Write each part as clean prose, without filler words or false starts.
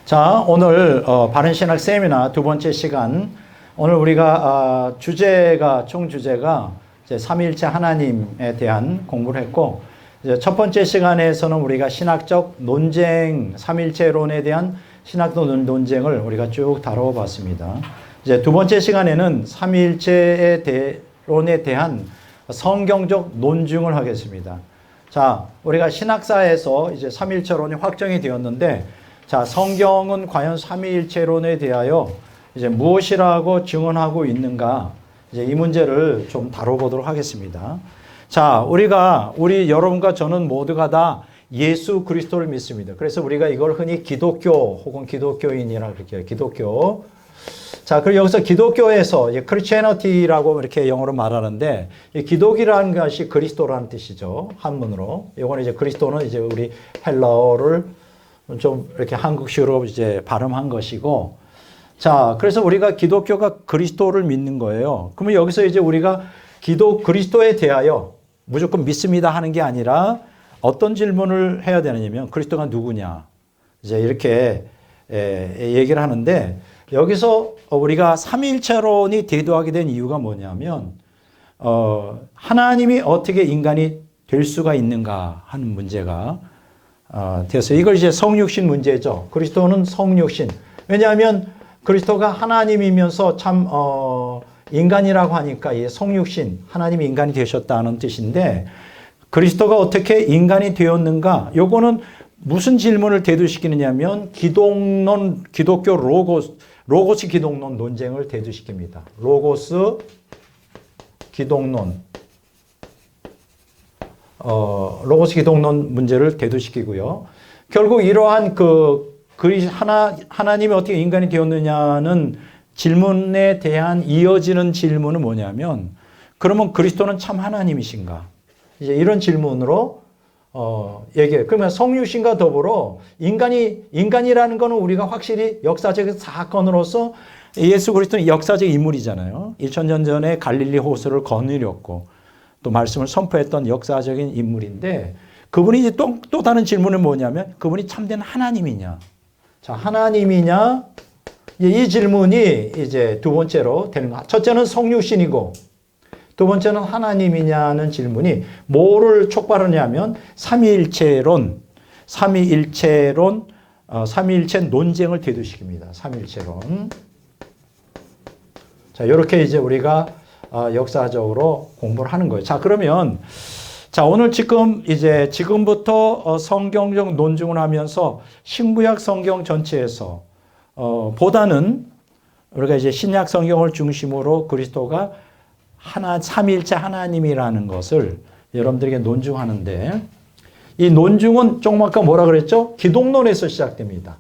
자, 오늘 바른신학 세미나 두 번째 시간. 오늘 우리가 총 주제가 이제 삼위일체 하나님에 대한 공부를 했고, 이제 첫 번째 시간에서는 우리가 신학적 논쟁, 삼위일체론에 대한 신학적 논쟁을 우리가 쭉 다뤄봤습니다. 이제 두 번째 시간에는 삼위일체론에 대한 성경적 논증을 하겠습니다. 자, 우리가 신학사에서 이제 삼위일체론이 확정이 되었는데, 자, 성경은 과연 삼위일체론에 대하여 이제 무엇이라고 증언하고 있는가? 이제 이 문제를 좀 다뤄보도록 하겠습니다. 자, 우리 여러분과 저는 모두가 다 예수 그리스도를 믿습니다. 그래서 우리가 이걸 흔히 기독교 혹은 기독교인이라고 그렇게 해요. 기독교. 자, 그리고 여기서 기독교에서 크리스티애니티라고 이렇게 영어로 말하는데, 이 기독이라는 것이 그리스도라는 뜻이죠. 한문으로. 이거는 이제 그리스도는 이제 우리 헬라어를 좀 이렇게 한국식으로 이제 발음한 것이고, 자, 그래서 우리가 기독교가 그리스도를 믿는 거예요. 그러면 여기서 이제 우리가 그리스도에 대하여 무조건 믿습니다 하는 게 아니라 어떤 질문을 해야 되느냐면 그리스도가 누구냐, 이제 이렇게 얘기를 하는데, 여기서 우리가 삼위일체론이 대두하게 된 이유가 뭐냐면 하나님이 어떻게 인간이 될 수가 있는가 하는 문제가 되었어요. 이걸 이제 성육신 문제죠. 그리스도는 성육신. 왜냐하면 그리스도가 하나님이면서 참 인간이라고 하니까 이 성육신, 하나님이 인간이 되셨다는 뜻인데, 그리스도가 어떻게 인간이 되었는가? 요거는 무슨 질문을 대두시키느냐면 기독교 로고스 기독론 논쟁을 대두시킵니다. 로고스 기독론. 로고스 기독론 문제를 대두시키고요. 결국 이러한 하나님이 어떻게 인간이 되었느냐는 질문에 대한 이어지는 질문은 뭐냐면, 그러면 그리스도는 참 하나님이신가? 이제 이런 질문으로 얘기해요. 그러면 성육신과 더불어 인간이라는 거는 우리가 확실히 역사적 사건으로서 예수 그리스도는 역사적 인물이잖아요. 2000년 전에 갈릴리 호수를 거느렸고 또 말씀을 선포했던 역사적인 인물인데, 그분이 이제 또 다른 질문은 뭐냐면 그분이 참된 하나님이냐. 자, 하나님이냐? 이 질문이 이제 두 번째로 되는 거. 첫째는 성육신이고 두 번째는 하나님이냐는 질문이 뭐를 촉발하냐면 삼위일체론, 삼위일체 논쟁을 대두시킵니다. 삼위일체론. 자, 이렇게 이제 우리가 역사적으로 공부를 하는 거예요. 자, 그러면 자, 오늘 지금부터 성경적 논증을 하면서 신구약 성경 전체에서 보다는 우리가 이제 신약 성경을 중심으로 그리스도가 삼위일체 하나님이라는 것을 여러분들에게 논증하는데, 이 논증은 조금 아까 뭐라 그랬죠? 기독론에서 시작됩니다.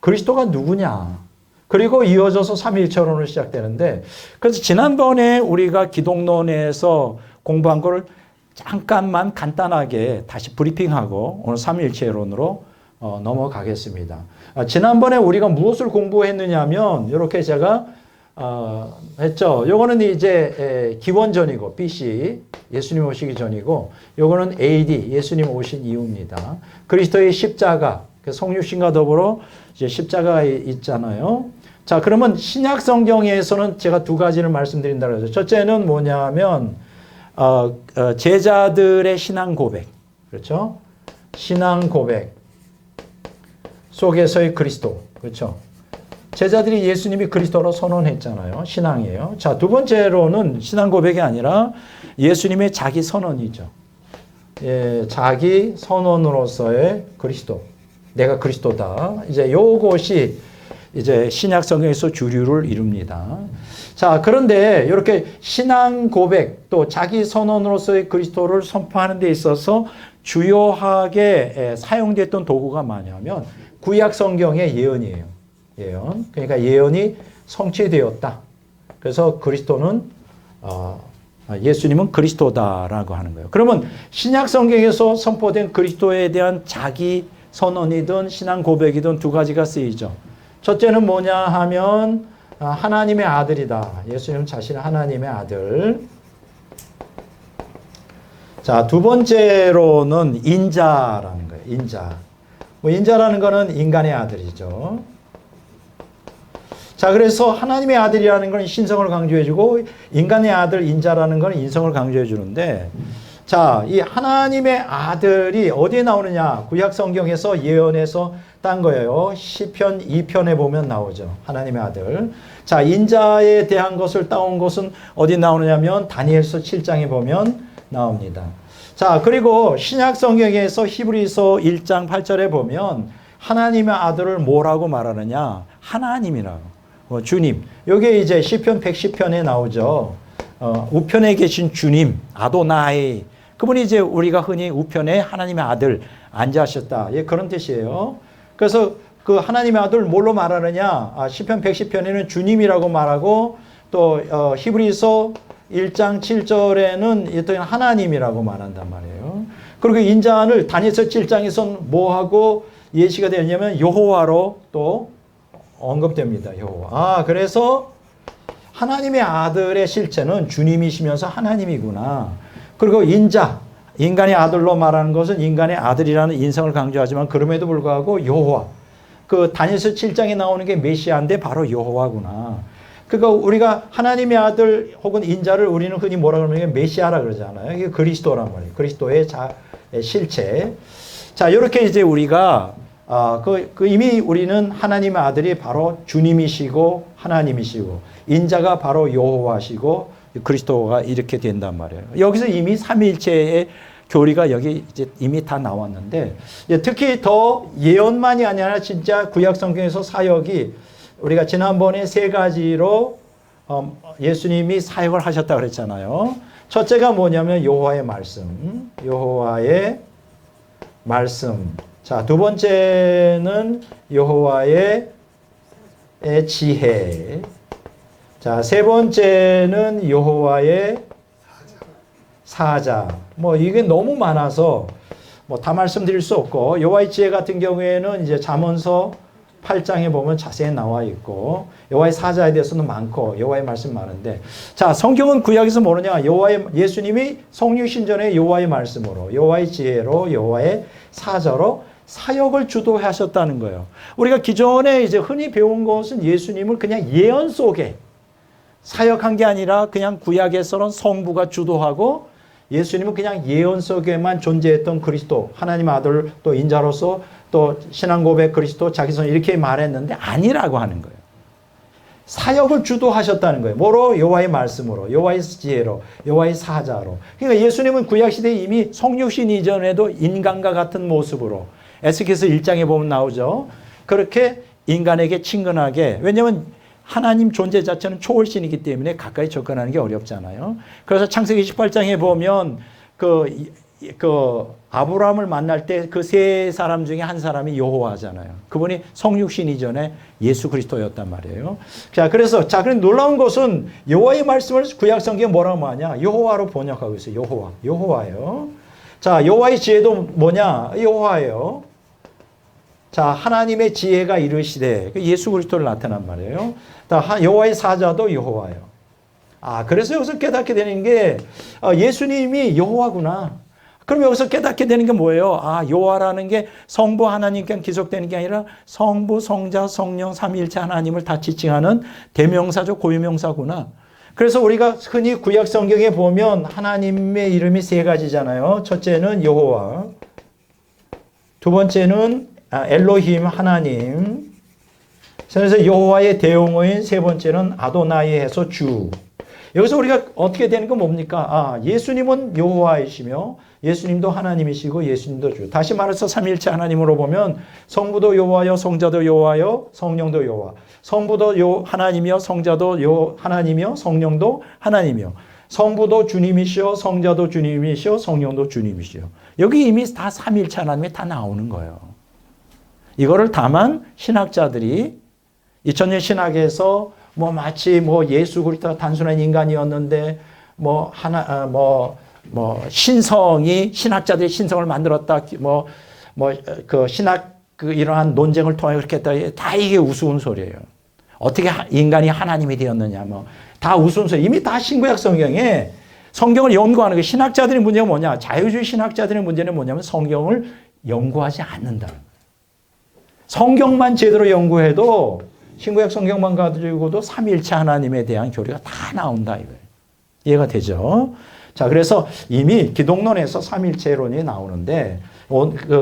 그리스도가 누구냐? 그리고 이어져서 삼위일체론으로 시작되는데, 그래서 지난번에 우리가 기독론에서 공부한 걸 잠깐만 간단하게 다시 브리핑하고 오늘 삼위일체론으로 넘어가겠습니다. 지난번에 우리가 무엇을 공부했느냐면 이렇게 제가 했죠. 요거는 이제 기원전이고 BC, 예수님 오시기 전이고, 요거는 AD, 예수님 오신 이후입니다. 그리스도의 십자가, 성육신과 더불어 이제 십자가가 있잖아요. 자, 그러면 신약 성경에서는 제가 두 가지를 말씀드린다고 했죠. 첫째는 뭐냐면 제자들의 신앙 고백, 그렇죠? 신앙 고백 속에서의 그리스도, 그렇죠? 제자들이 예수님이 그리스도로 선언했잖아요. 신앙이에요. 자, 두 번째로는 신앙 고백이 아니라 예수님의 자기 선언이죠. 예, 자기 선언으로서의 그리스도. 내가 그리스도다. 이제 요것이 이제 신약 성경에서 주류를 이룹니다. 자, 그런데 이렇게 신앙 고백 또 자기 선언으로서의 그리스도를 선포하는 데 있어서 주요하게 사용됐던 도구가 뭐냐면 구약 성경의 예언이에요. 예언. 그러니까 예언이 성취되었다. 그래서 예수님은 그리스도다라고 하는 거예요. 그러면 신약 성경에서 선포된 그리스도에 대한 자기 선언이든 신앙 고백이든 두 가지가 쓰이죠. 첫째는 뭐냐 하면 하나님의 아들이다. 예수님 자신은 하나님의 아들. 자, 두 번째로는 인자라는 거예요. 인자. 뭐 인자라는 거는 인간의 아들이죠. 자, 그래서 하나님의 아들이라는 건 신성을 강조해주고 인간의 아들 인자라는 건 인성을 강조해주는데, 자, 이 하나님의 아들이 어디에 나오느냐? 구약 성경에서 예언해서 딴 거예요. 시편 2편에 보면 나오죠. 하나님의 아들. 자, 인자에 대한 것을 따온 것은 어디 나오느냐면 다니엘서 7장에 보면 나옵니다. 자, 그리고 신약 성경에서 히브리서 1장 8절에 보면 하나님의 아들을 뭐라고 말하느냐? 하나님이라고. 주님. 요게 이제 시편 110편에 나오죠. 우편에 계신 주님, 아도나이. 그분이 이제 우리가 흔히 우편에 하나님의 아들 앉으셨다. 예, 그런 뜻이에요. 그래서 그 하나님의 아들 뭘로 말하느냐? 시편 110편에는 주님이라고 말하고 또 히브리서 1장 7절에는 하나님이라고 말한단 말이에요. 그리고 인자를 다니엘서 7장에서는 뭐하고 예시가 되었냐면 여호와로 또 언급됩니다. 여호와. 그래서 하나님의 아들의 실체는 주님이시면서 하나님이구나. 그리고 인자, 인간의 아들로 말하는 것은 인간의 아들이라는 인성을 강조하지만 그럼에도 불구하고 여호와. 그 다니엘서 7장에 나오는 게 메시아인데 바로 여호와구나. 그러니까 우리가 하나님의 아들 혹은 인자를 우리는 흔히 뭐라 그러면 메시아라 그러잖아요. 이게 그리스도란 말이에요. 그리스도의 실체. 자, 이렇게 이제 우리가 이미 우리는 하나님의 아들이 바로 주님이시고 하나님이시고 인자가 바로 여호와시고 그리스도가 이렇게 된단 말이에요. 여기서 이미 삼위일체의 교리가 여기 이제 이미 다 나왔는데, 특히 더 예언만이 아니라 진짜 구약 성경에서 사역이 우리가 지난번에 세 가지로 예수님이 사역을 하셨다고 그랬잖아요. 첫째가 뭐냐면 여호와의 말씀. 여호와의 말씀. 자, 두 번째는 여호와의 지혜. 자, 세 번째는 여호와의 사자. 뭐 이게 너무 많아서 뭐 다 말씀드릴 수 없고, 여호와의 지혜 같은 경우에는 이제 잠언서 8장에 보면 자세히 나와 있고, 여호와의 사자에 대해서는 많고 여호와의 말씀 많은데, 자, 성경은 구약에서 뭐느냐? 예수님이 성육신전에 여호와의 말씀으로, 여호와의 지혜로, 여호와의 사자로 사역을 주도하셨다는 거예요. 우리가 기존에 이제 흔히 배운 것은 예수님을 그냥 예언 속에 사역한 게 아니라 그냥 구약에서는 성부가 주도하고 예수님은 그냥 예언 속에만 존재했던 그리스도, 하나님 아들 또 인자로서 또 신앙 고백 그리스도 자기선 이렇게 말했는데 아니라고 하는 거예요. 사역을 주도하셨다는 거예요. 뭐로? 여호와의 말씀으로, 여호와의 지혜로, 여호와의 사자로. 그러니까 예수님은 구약시대에 이미 성육신 이전에도 인간과 같은 모습으로 에스겔서 1장에 보면 나오죠. 그렇게 인간에게 친근하게, 왜냐하면 하나님 존재 자체는 초월신이기 때문에 가까이 접근하는 게 어렵잖아요. 그래서 창세기 18장에 보면 아브라함을 만날 때 그 세 사람 중에 한 사람이 여호와잖아요. 그분이 성육신 이전에 예수 그리스도였단 말이에요. 자, 그래서 그런 놀라운 것은 여호와의 말씀을 구약 성경에 뭐라고 하냐? 여호와로 번역하고 있어요. 여호와예요. 자, 여호와의 지혜도 뭐냐? 여호와예요. 자, 하나님의 지혜가 이르시되, 예수 그리스도를 나타난 말이에요. 여호와의 사자도 여호와예요. 그래서 여기서 깨닫게 되는 게 예수님이 여호와구나. 그럼 여기서 깨닫게 되는 게 뭐예요? 여호와라는 게 성부 하나님께 기속되는 게 아니라 성부, 성자, 성령, 삼위일체 하나님을 다 지칭하는 대명사죠. 고유명사구나. 그래서 우리가 흔히 구약 성경에 보면 하나님의 이름이 세 가지잖아요. 첫째는 여호와, 두 번째는 엘로힘 하나님, 그래서 여호와의 대용어인 세 번째는 아도나이 해서 주. 여기서 우리가 어떻게 되는 건 뭡니까? 예수님은 여호와이시며 예수님도 하나님이시고 예수님도 주. 다시 말해서 삼위일체 하나님으로 보면 성부도 여호와요, 성자도 여호와요, 성령도 여호와. 성부도 하나님이요, 성자도 하나님이요, 성령도 하나님이요. 성부도 주님이시요, 성자도 주님이시요, 성령도 주님이시요. 여기 이미 다 삼위일체 하나님이 다 나오는 거예요. 이거를 다만 신학자들이 2000년 신학에서 마치 예수 그리스도가 단순한 인간이었는데 신성이 신학자들이 신성을 만들었다. 그 신학 이러한 논쟁을 통해 그렇게 했다. 다 이게 우스운 소리예요. 어떻게 인간이 하나님이 되었느냐. 다 우스운 소리. 이미 다 신구약 성경에 성경을 연구하는 게, 신학자들의 문제가 뭐냐? 자유주의 신학자들의 문제는 뭐냐면 성경을 연구하지 않는다. 성경만 제대로 연구해도 신구약 성경만 가지고도 삼위일체 하나님에 대한 교리가 다 나온다 이거예요. 이해가 되죠? 자, 그래서 이미 기독론에서 삼위일체론이 나오는데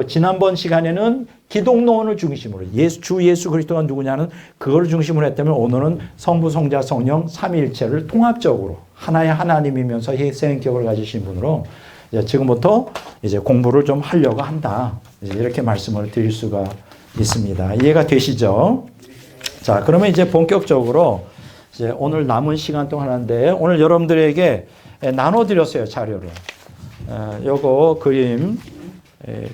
지난번 시간에는 기독론을 중심으로 주 예수 그리스도가 누구냐는 그걸 중심으로 했다면 오늘은 성부, 성자, 성령 삼위일체를 통합적으로 하나의 하나님이면서 희생격을 가지신 분으로 이제 지금부터 이제 공부를 좀 하려고 한다. 이제 이렇게 말씀을 드릴 수가 있습니다. 이해가 되시죠? 자, 그러면 이제 본격적으로 이제 오늘 남은 시간 동안 하는데 오늘 여러분들에게 나눠드렸어요, 자료를. 요거 그림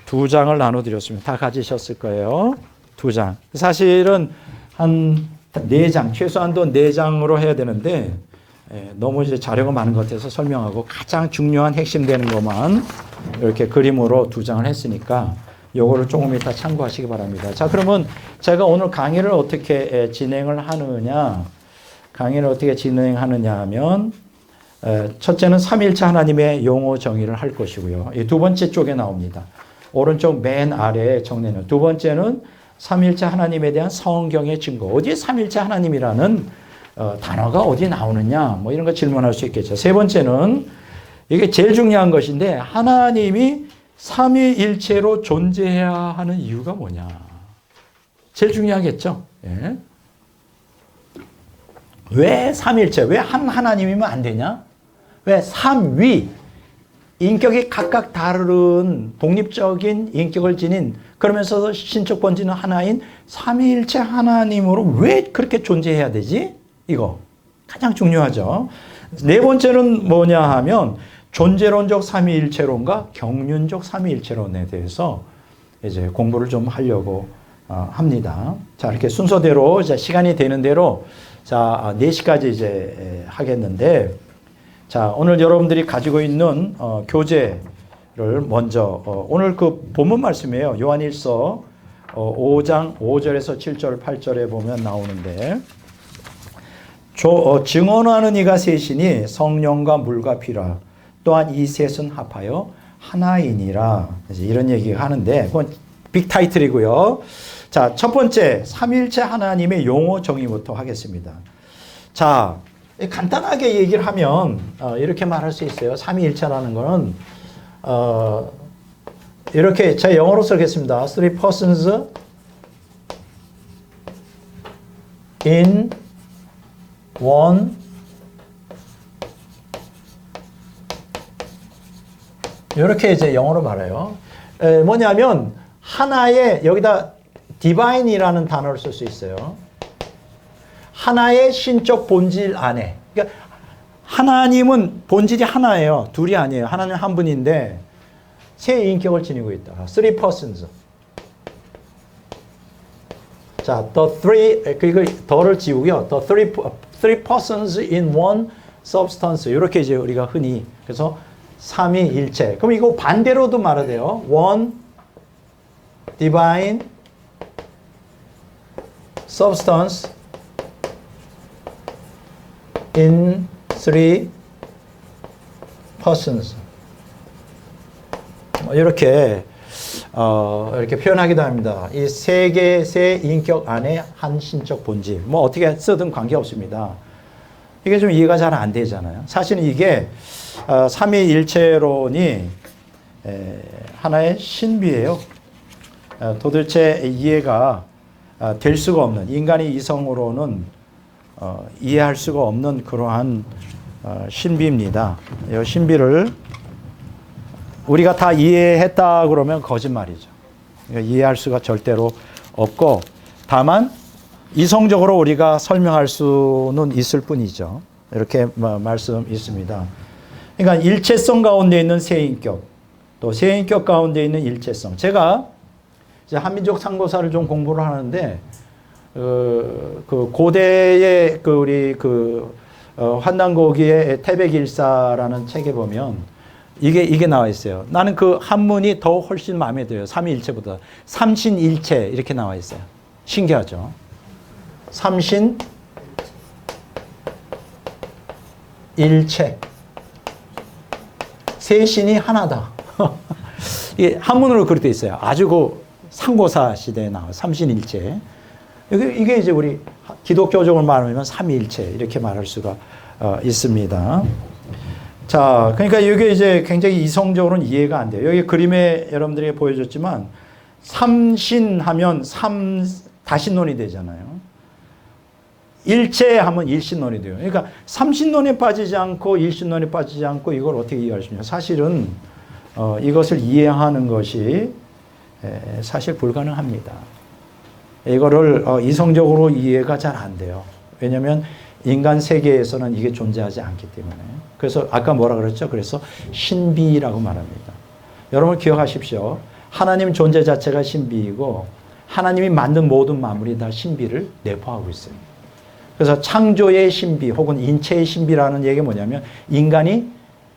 2장을 나눠드렸습니다. 다 가지셨을 거예요. 2장. 사실은 한 4장, 최소한도 4장으로 해야 되는데 너무 이제 자료가 많은 것 같아서 설명하고 가장 중요한 핵심되는 것만 이렇게 그림으로 2장을 했으니까 요거를 조금 이따 참고하시기 바랍니다. 자, 그러면 제가 오늘 강의를 어떻게 진행을 하느냐 하면 첫째는 삼위일체 하나님의 용어 정의를 할 것이고요. 이 두 번째 쪽에 나옵니다. 오른쪽 맨 아래에 정리는. 두 번째는 삼위일체 하나님에 대한 성경의 증거. 어디에 삼위일체 하나님이라는 단어가 어디 나오느냐 뭐 이런 거 질문할 수 있겠죠. 세 번째는 이게 제일 중요한 것인데 하나님이 삼위일체로 존재해야 하는 이유가 뭐냐. 제일 중요하겠죠. 예. 왜 삼위일체? 왜 한 하나님이면 안 되냐? 왜 삼위? 인격이 각각 다른 독립적인 인격을 지닌 그러면서도 신적 본질은 하나인 삼위일체 하나님으로 왜 그렇게 존재해야 되지? 이거 가장 중요하죠. 네 번째는 뭐냐 하면 존재론적 삼위일체론과 경륜적 삼위일체론에 대해서 이제 공부를 좀 하려고 합니다. 자, 이렇게 순서대로 이제 시간이 되는 대로 자, 4시까지 이제 하겠는데 자, 오늘 여러분들이 가지고 있는 교재를 먼저 오늘 그 본문 말씀이에요. 요한일서 5장 5절에서 7절 8절에 보면 나오는데 증언하는 이가 셋이니 성령과 물과 피라 또한 이 셋은 합하여 하나이니라. 이런 얘기가 하는데 그건 빅 타이틀이고요. 자, 첫 번째 삼위일체 하나님의 용어 정의부터 하겠습니다. 자, 간단하게 얘기를 하면 이렇게 말할 수 있어요. 삼위일체라는 거는 이렇게 제가 영어로 쓰겠습니다. Three persons in one 이렇게 이제 영어로 말해요. 뭐냐면 하나의 여기다 divine이라는 단어를 쓸 수 있어요. 하나의 신적 본질 안에. 그러니까 하나님은 본질이 하나예요. 둘이 아니에요. 하나님 한 분인데 세 인격을 지니고 있다. Three persons. 자, the three 그리고 더를 지우고요. The three persons in one substance. 이렇게 이제 우리가 흔히 그래서 삼위일체. 그럼 이거 반대로도 말해야 돼요. One divine substance in three persons. 이렇게 이렇게 표현하기도 합니다. 이 세 개의 세 인격 안에 한 신적 본질. 뭐 어떻게 쓰든 관계없습니다. 이게 좀 이해가 잘 안 되잖아요. 사실은 이게 삼위일체론이 하나의 신비예요. 도대체 이해가 될 수가 없는 인간의 이성으로는 이해할 수가 없는 그러한 신비입니다. 이 신비를 우리가 다 이해했다 그러면 거짓말이죠. 그러니까 이해할 수가 절대로 없고 다만 이성적으로 우리가 설명할 수는 있을 뿐이죠. 이렇게 말씀 있습니다. 그러니까 일체성 가운데 있는 세인격, 또 세인격 가운데 있는 일체성. 제가 이제 한민족 상고사를 좀 공부를 하는데 그 고대의 그 우리 그 환난고기의 태백일사라는 책에 보면 이게 나와 있어요. 나는 그 한문이 더 훨씬 마음에 들어요. 삼위일체보다. 삼신일체 이렇게 나와 있어요. 신기하죠? 삼신일체. 세 신이 하나다. 이게 한문으로 그렇게 돼 있어요. 아주 그 상고사 시대에 나와요. 삼신일체. 이게 이제 우리 기독교적으로 말하면 삼위일체 이렇게 말할 수가 있습니다. 자, 그러니까 이게 이제 굉장히 이성적으로는 이해가 안 돼요. 여기 그림에 여러분들이 보여줬지만 삼신하면 다신론이 되잖아요. 일체하면 일신론이 돼요. 그러니까 삼신론에 빠지지 않고 일신론에 빠지지 않고 이걸 어떻게 이해할 수 있냐. 사실은 이것을 이해하는 것이 사실 불가능합니다. 이거를 이성적으로 이해가 잘 안 돼요. 왜냐하면 인간 세계에서는 이게 존재하지 않기 때문에. 그래서 아까 뭐라 그랬죠? 그래서 신비라고 말합니다. 여러분 기억하십시오. 하나님 존재 자체가 신비이고 하나님이 만든 모든 만물이 다 신비를 내포하고 있어요. 그래서 창조의 신비 혹은 인체의 신비라는 얘기가 뭐냐면 인간이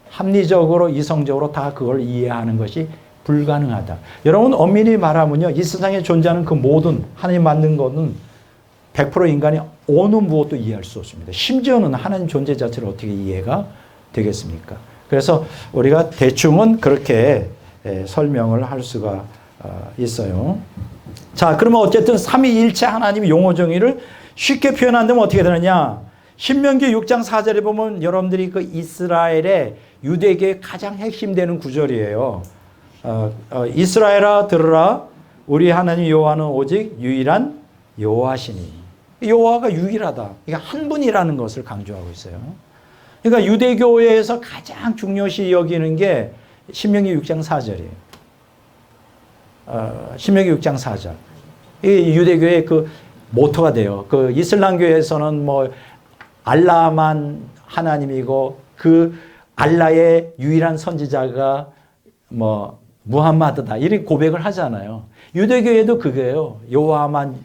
합리적으로 이성적으로 다 그걸 이해하는 것이 불가능하다. 여러분 엄밀히 말하면요. 이 세상에 존재하는 그 모든 하나님 만든 것은 100% 인간이 어느 무엇도 이해할 수 없습니다. 심지어는 하나님 존재 자체를 어떻게 이해가 되겠습니까? 그래서 우리가 대충은 그렇게 설명을 할 수가 있어요. 자, 그러면 어쨌든 삼위일체 하나님의 용어 정의를 쉽게 표현한다면 어떻게 되느냐? 신명기 6장 4절에 보면 여러분들이 그 이스라엘의 유대교의 가장 핵심되는 구절이에요. 이스라엘아 들으라 우리 하나님 여호와는 오직 유일한 여호와시니. 여호와가 유일하다. 이게 한 분이라는 것을 강조하고 있어요. 그러니까 유대교회에서 가장 중요시 여기는 게 신명기 6장 4절이에요. 신명기 6장 4절. 이 유대교의 그 모토가 돼요. 그 이슬람교에서는 뭐 알라만 하나님이고 그 알라의 유일한 선지자가 뭐 무함마드다 이런 고백을 하잖아요. 유대교에도 그거예요. 여호와만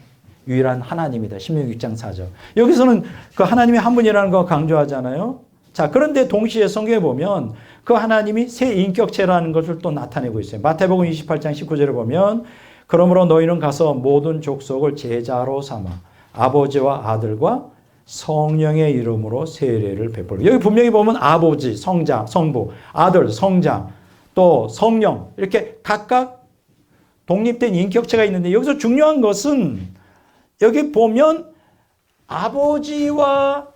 유일한 하나님이다. 신명기 6장 4절. 여기서는 그 하나님이 한 분이라는 거 강조하잖아요. 자, 그런데 동시에 성경에 보면 그 하나님이 새 인격체라는 것을 또 나타내고 있어요. 마태복음 28장 19절에 보면 그러므로 너희는 가서 모든 족속을 제자로 삼아 아버지와 아들과 성령의 이름으로 세례를 베풀고. 여기 분명히 보면 아버지, 성자, 성부, 아들, 성자, 또 성령 이렇게 각각 독립된 인격체가 있는데 여기서 중요한 것은 여기 보면 아버지와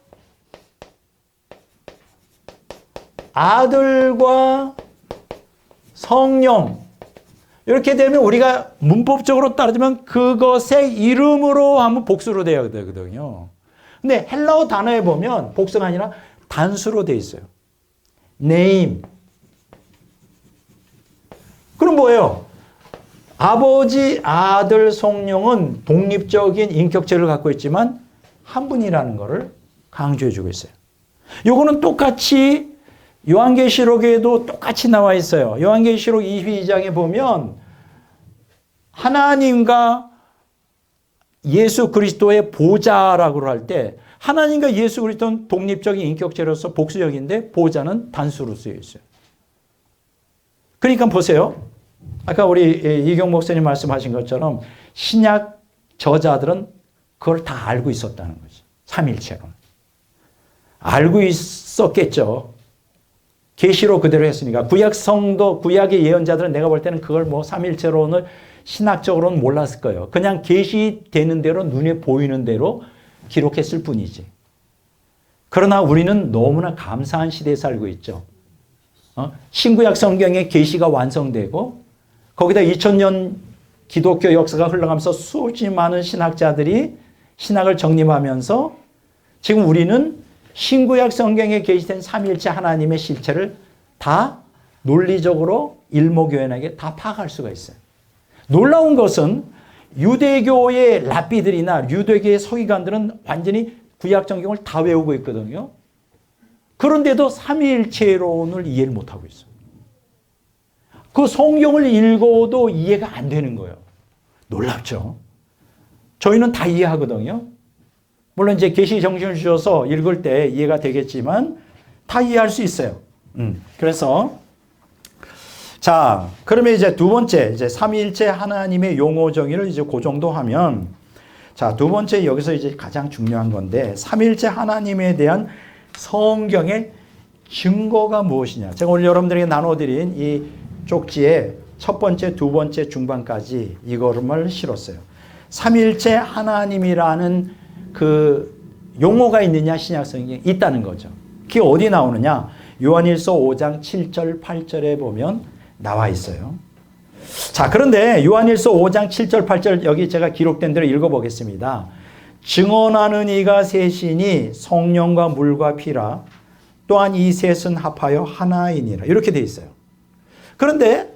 아들과 성령 이렇게 되면 우리가 문법적으로 따르면 그것의 이름으로 하면 복수로 되어야 되거든요. 근데 헬라어 단어에 보면 복수가 아니라 단수로 되어 있어요. name. 그럼 뭐예요? 아버지, 아들, 성령은 독립적인 인격체를 갖고 있지만 한 분이라는 것을 강조해 주고 있어요. 요거는 똑같이 요한계시록에도 똑같이 나와 있어요. 요한계시록 22장에 보면 하나님과 예수 그리스도의 보좌라고 할 때 하나님과 예수 그리스도는 독립적인 인격체로서 복수적인데 보좌는 단수로 쓰여 있어요. 그러니까 보세요. 아까 우리 이경 목사님 말씀하신 것처럼 신약 저자들은 그걸 다 알고 있었다는 거죠. 삼일체로. 알고 있었겠죠. 계시로 그대로 했으니까. 구약 성도, 구약의 예언자들은 내가 볼 때는 그걸 뭐 삼일체로는 신학적으로는 몰랐을 거예요. 그냥 계시되는 대로 눈에 보이는 대로 기록했을 뿐이지. 그러나 우리는 너무나 감사한 시대에 살고 있죠. 신구약 성경의 계시가 완성되고 거기다 2000년 기독교 역사가 흘러가면서 수없이 많은 신학자들이 신학을 정립하면서 지금 우리는 신구약 성경에 계시된 삼위일체 하나님의 실체를 다 논리적으로 일목요연하게 다 파악할 수가 있어요. 놀라운 것은 유대교의 랍비들이나 유대교의 서기관들은 완전히 구약 성경을 다 외우고 있거든요. 그런데도 삼위일체론을 이해를 못하고 있어요. 그 성경을 읽어도 이해가 안 되는 거예요. 놀랍죠? 저희는 다 이해하거든요. 물론 이제 계시 정신을 주셔서 읽을 때 이해가 되겠지만 다 이해할 수 있어요. 그래서 자, 그러면 이제 두 번째 이제 삼위일체 하나님의 용어 정의를 이제 그 정도 하면 자, 두 번째 여기서 이제 가장 중요한 건데 삼위일체 하나님에 대한 성경의 증거가 무엇이냐. 제가 오늘 여러분들에게 나눠드린 이 쪽지에 첫 번째, 두 번째, 중반까지 이거를 실었어요. 삼일체 하나님이라는 그 용어가 있느냐 신약성경에 있다는 거죠. 그게 어디 나오느냐? 요한일서 5장 7절 8절에 보면 나와 있어요. 자, 그런데 요한일서 5장 7절 8절 여기 제가 기록된 대로 읽어보겠습니다. 증언하는 이가 셋이니 성령과 물과 피라. 또한 이 셋은 합하여 하나이니라. 이렇게 돼 있어요. 그런데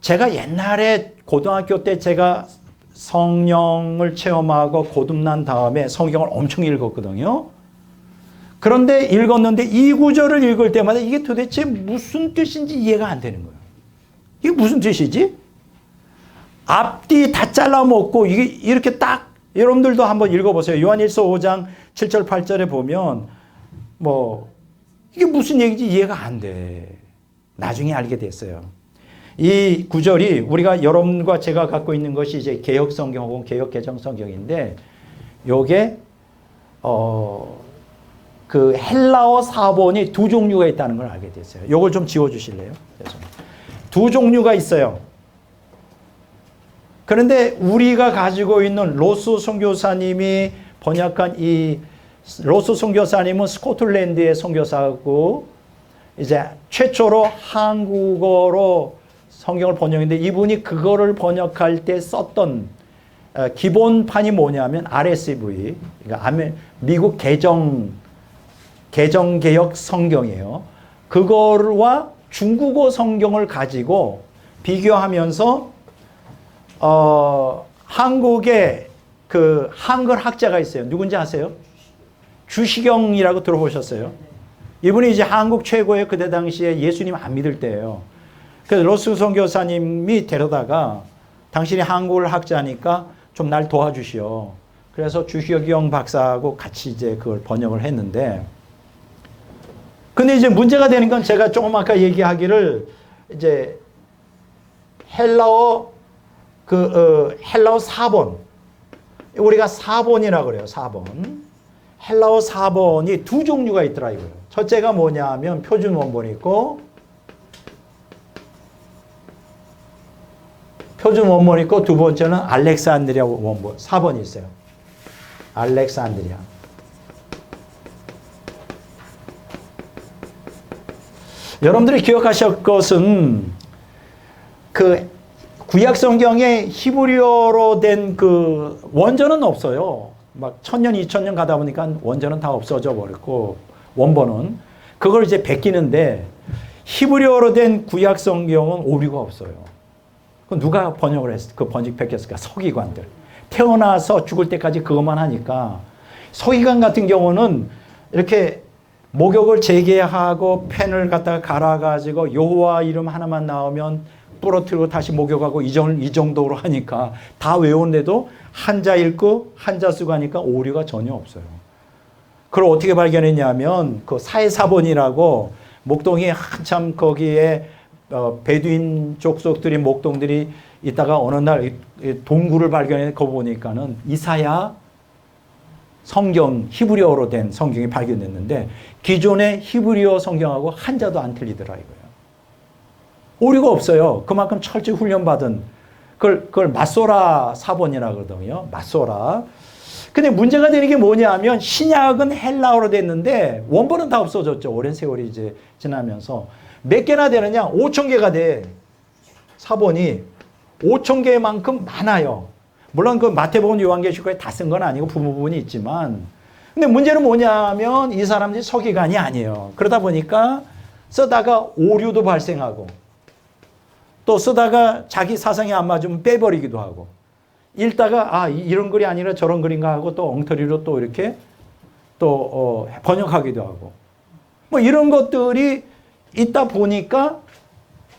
제가 옛날에 고등학교 때 제가 성령을 체험하고 거듭난 다음에 성경을 엄청 읽었거든요. 그런데 읽었는데 이 구절을 읽을 때마다 이게 도대체 무슨 뜻인지 이해가 안 되는 거예요. 이게 무슨 뜻이지? 앞뒤 다 잘라먹고 이게 이렇게 딱 여러분들도 한번 읽어보세요. 요한일서 5장 7절 8절에 보면 뭐 이게 무슨 얘기인지 이해가 안 돼. 나중에 알게 됐어요. 이 구절이 우리가 여러분과 제가 갖고 있는 것이 이제 개혁 성경 혹은 개혁 개정 성경인데 요게 그 헬라어 사본이 두 종류가 있다는 걸 알게 됐어요. 요걸 좀 지워 주실래요? 두 종류가 있어요. 그런데 우리가 가지고 있는 로스 선교사님이 번역한 이 로스 선교사님은 스코틀랜드의 선교사고 이제 최초로 한국어로 성경을 번역했는데 이분이 그거를 번역할 때 썼던 기본판이 뭐냐면 RSV, 그러니까 미국 개정개혁 성경이에요. 그거와 중국어 성경을 가지고 비교하면서 한국에 그 한글 학자가 있어요. 누군지 아세요? 주시경이라고 들어보셨어요? 이분이 이제 한국 최고의 그때 당시에 예수님 안 믿을 때예요. 그래서 로스 선교사님이 데려다가 당신이 한국을 학자니까 좀 날 도와주시오. 그래서 주시경 박사하고 같이 이제 그걸 번역을 했는데, 근데 이제 문제가 되는 건 제가 조금 아까 얘기하기를 이제 헬라어 헬라어 사본, 우리가 사본이라고 그래요. 사본. 헬라어 사본이 두 종류가 있더라 이거예요. 첫째가 뭐냐면 표준 원본이 있고 두 번째는 알렉산드리아 원본, 사본이 있어요. 알렉산드리아. 여러분들이 기억하실 것은 그 구약 성경에 히브리어로 된 그 원전은 없어요. 막 1000년, 2000년 가다 보니까 원전은 다 없어져 버렸고 원본은 그걸 이제 베끼는데 히브리어로 된 구약 성경은 오류가 없어요. 그 누가 번역을 그 번역했을까? 서기관들. 태어나서 죽을 때까지 그것만 하니까 서기관 같은 경우는 이렇게 목욕을 재개하고 펜을 갖다가 갈아가지고 여호와 이름 하나만 나오면 부러뜨리고 다시 목욕하고 이 정도로 하니까 다 외웠는데도 한자 읽고 한자 쓰고 하니까 오류가 전혀 없어요. 그걸 어떻게 발견했냐면 그 사해사본이라고 목동이 한참 거기에 베두인 족속들이 목동들이 있다가 어느 날 동굴을 발견해 거 보니까는 이사야 성경 히브리어로 된 성경이 발견됐는데 기존의 히브리어 성경하고 한자도 안 틀리더라 이거예요. 오류가 없어요. 그만큼 철저히 훈련받은 그걸 마소라 사본이라고 그러거든요. 마소라. 근데 문제가 되는 게 뭐냐면 신약은 헬라어로 됐는데 원본은 다 없어졌죠. 오랜 세월이 이제 지나면서 몇 개나 되느냐? 5,000개가 돼. 사본이 5,000개만큼 많아요. 물론 그 마태복음, 요한계시록에 다 쓴 건 아니고 부분이 있지만, 근데 문제는 뭐냐면 이 사람들이 서기관이 아니에요. 그러다 보니까 쓰다가 오류도 발생하고 또 쓰다가 자기 사상에 안 맞으면 빼버리기도 하고 읽다가 이런 글이 아니라 저런 글인가 하고 또 엉터리로 또 이렇게 또 번역하기도 하고 뭐 이런 것들이 있다 보니까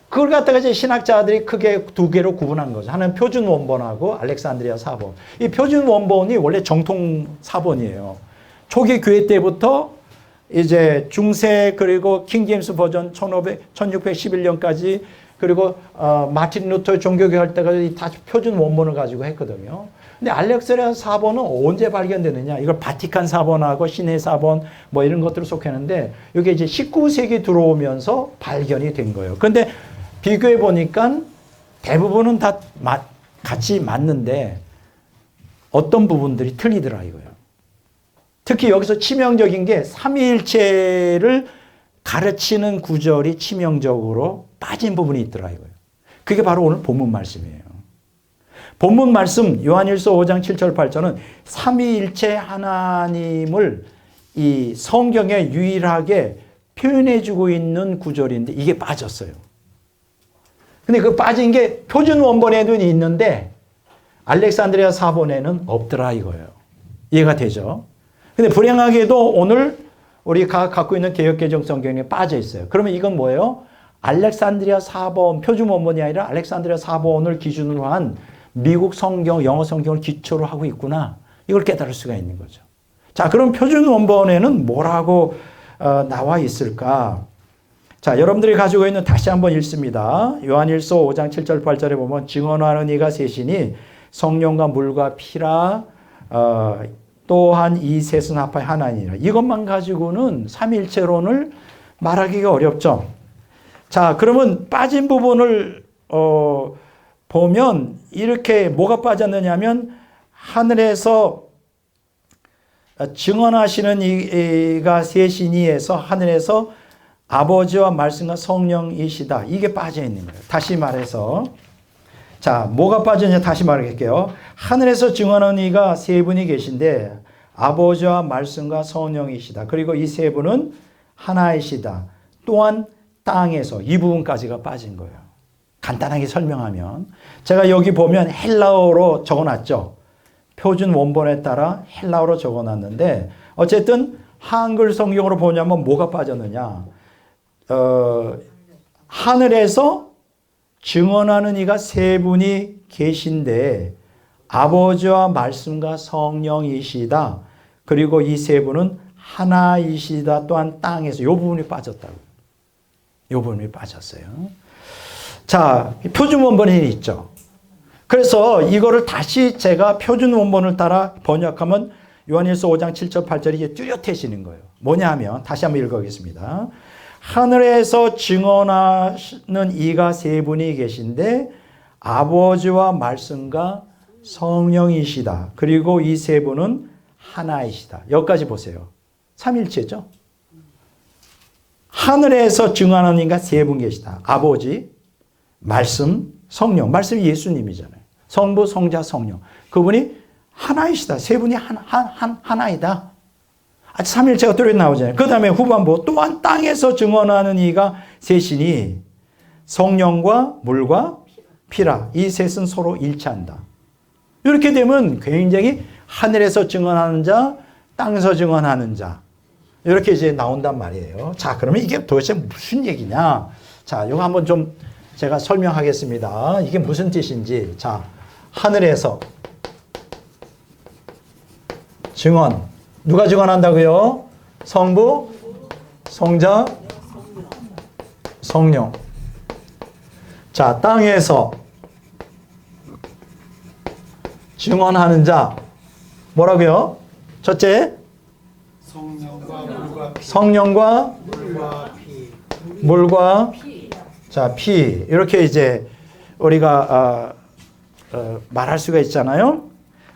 그걸 갖다가 이제 신학자들이 크게 두 개로 구분한 거죠. 하나는 표준 원본하고 알렉산드리아 사본. 이 표준 원본이 원래 정통 사본이에요. 초기 교회 때부터 이제 중세 그리고 킹제임스 버전 1611년까지 그리고 마틴 루터 종교개혁 할 때까지 다 표준 원본을 가지고 했거든요. 근데 알렉산드리아 사본은 언제 발견되느냐? 이걸 바티칸 사본하고 신해 사본 뭐 이런 것들을 속했는데 이게 이제 19세기 들어오면서 발견이 된 거예요. 그런데 비교해 보니까 대부분은 다 같이 맞는데 어떤 부분들이 틀리더라 이거예요. 특히 여기서 치명적인 게 삼위일체를 가르치는 구절이 치명적으로 빠진 부분이 있더라 이거예요. 그게 바로 오늘 본문 말씀이에요. 본문 말씀 요한일서 5장 7절 8절은 삼위일체 하나님을 이 성경에 유일하게 표현해주고 있는 구절인데 이게 빠졌어요. 근데 그 빠진 게 표준 원본에는 있는데 알렉산드리아 사본에는 없더라 이거예요. 이해가 되죠? 근데 불행하게도 오늘 우리가 갖고 있는 개역개정 성경에 빠져 있어요. 그러면 이건 뭐예요? 알렉산드리아 사본, 표준 원본이 아니라 알렉산드리아 사본을 기준으로 한 미국 성경, 영어 성경을 기초로 하고 있구나. 이걸 깨달을 수가 있는 거죠. 자, 그럼 표준 원본에는 뭐라고 나와 있을까? 자, 여러분들이 가지고 있는 다시 한번 읽습니다. 요한일서 5장 7절 8절에 보면 증언하는 이가 셋이니 성령과 물과 피라 또한 이 셋은 합하여 하나니라. 이것만 가지고는 삼위일체론을 말하기가 어렵죠. 자, 그러면 빠진 부분을 보면 이렇게 뭐가 빠졌느냐면 하늘에서 증언하시는 이가 셋이니에서 하늘에서 아버지와 말씀과 성령이시다. 이게 빠져 있는 거예요. 다시 말해서 자, 뭐가 빠졌냐 다시 말할게요. 하늘에서 증언하는 이가 세 분이 계신데 아버지와 말씀과 성령이시다. 그리고 이 세 분은 하나이시다. 또한 땅에서 이 부분까지가 빠진 거예요. 간단하게 설명하면 제가 여기 보면 헬라어로 적어놨죠. 표준 원본에 따라 헬라어로 적어놨는데 어쨌든 한글 성경으로 보냐면 뭐가 빠졌느냐. 하늘에서 증언하는 이가 세 분이 계신데 아버지와 말씀과 성령이시다. 그리고 이 세 분은 하나이시다. 또한 땅에서 이 부분이 빠졌다고. 이 부분이 빠졌어요. 자, 표준 원본에 있죠. 그래서 이거를 다시 제가 표준 원본을 따라 번역하면 요한일서 5장 7절 8절이 이게 뚜렷해지는 거예요. 뭐냐 하면 다시 한번 읽어보겠습니다. 하늘에서 증언하는 이가 세 분이 계신데 아버지와 말씀과 성령이시다. 그리고 이 세 분은 하나이시다. 여기까지 보세요. 삼일체죠. 하늘에서 증언하는 이가 세 분 계시다. 아버지, 말씀, 성령. 말씀이 예수님이잖아요. 성부, 성자, 성령. 그분이 하나이시다. 세 분이 하나이다. 삼일체가 뚜렷 나오잖아요. 그 다음에 후반부 또한 땅에서 증언하는 이가 셋이니 성령과 물과 피라. 이 셋은 서로 일치한다. 이렇게 되면 굉장히 하늘에서 증언하는 자, 땅에서 증언하는 자. 이렇게 이제 나온단 말이에요. 자, 그러면 이게 도대체 무슨 얘기냐? 자, 이거 한번 좀 제가 설명하겠습니다. 이게 무슨 뜻인지. 자, 하늘에서 증언. 누가 증언한다고요? 성부, 성자, 성령. 자, 땅에서 증언하는 자. 뭐라고요? 첫째, 성령과 물과 자, 피. 이렇게 이제 우리가 말할 수가 있잖아요.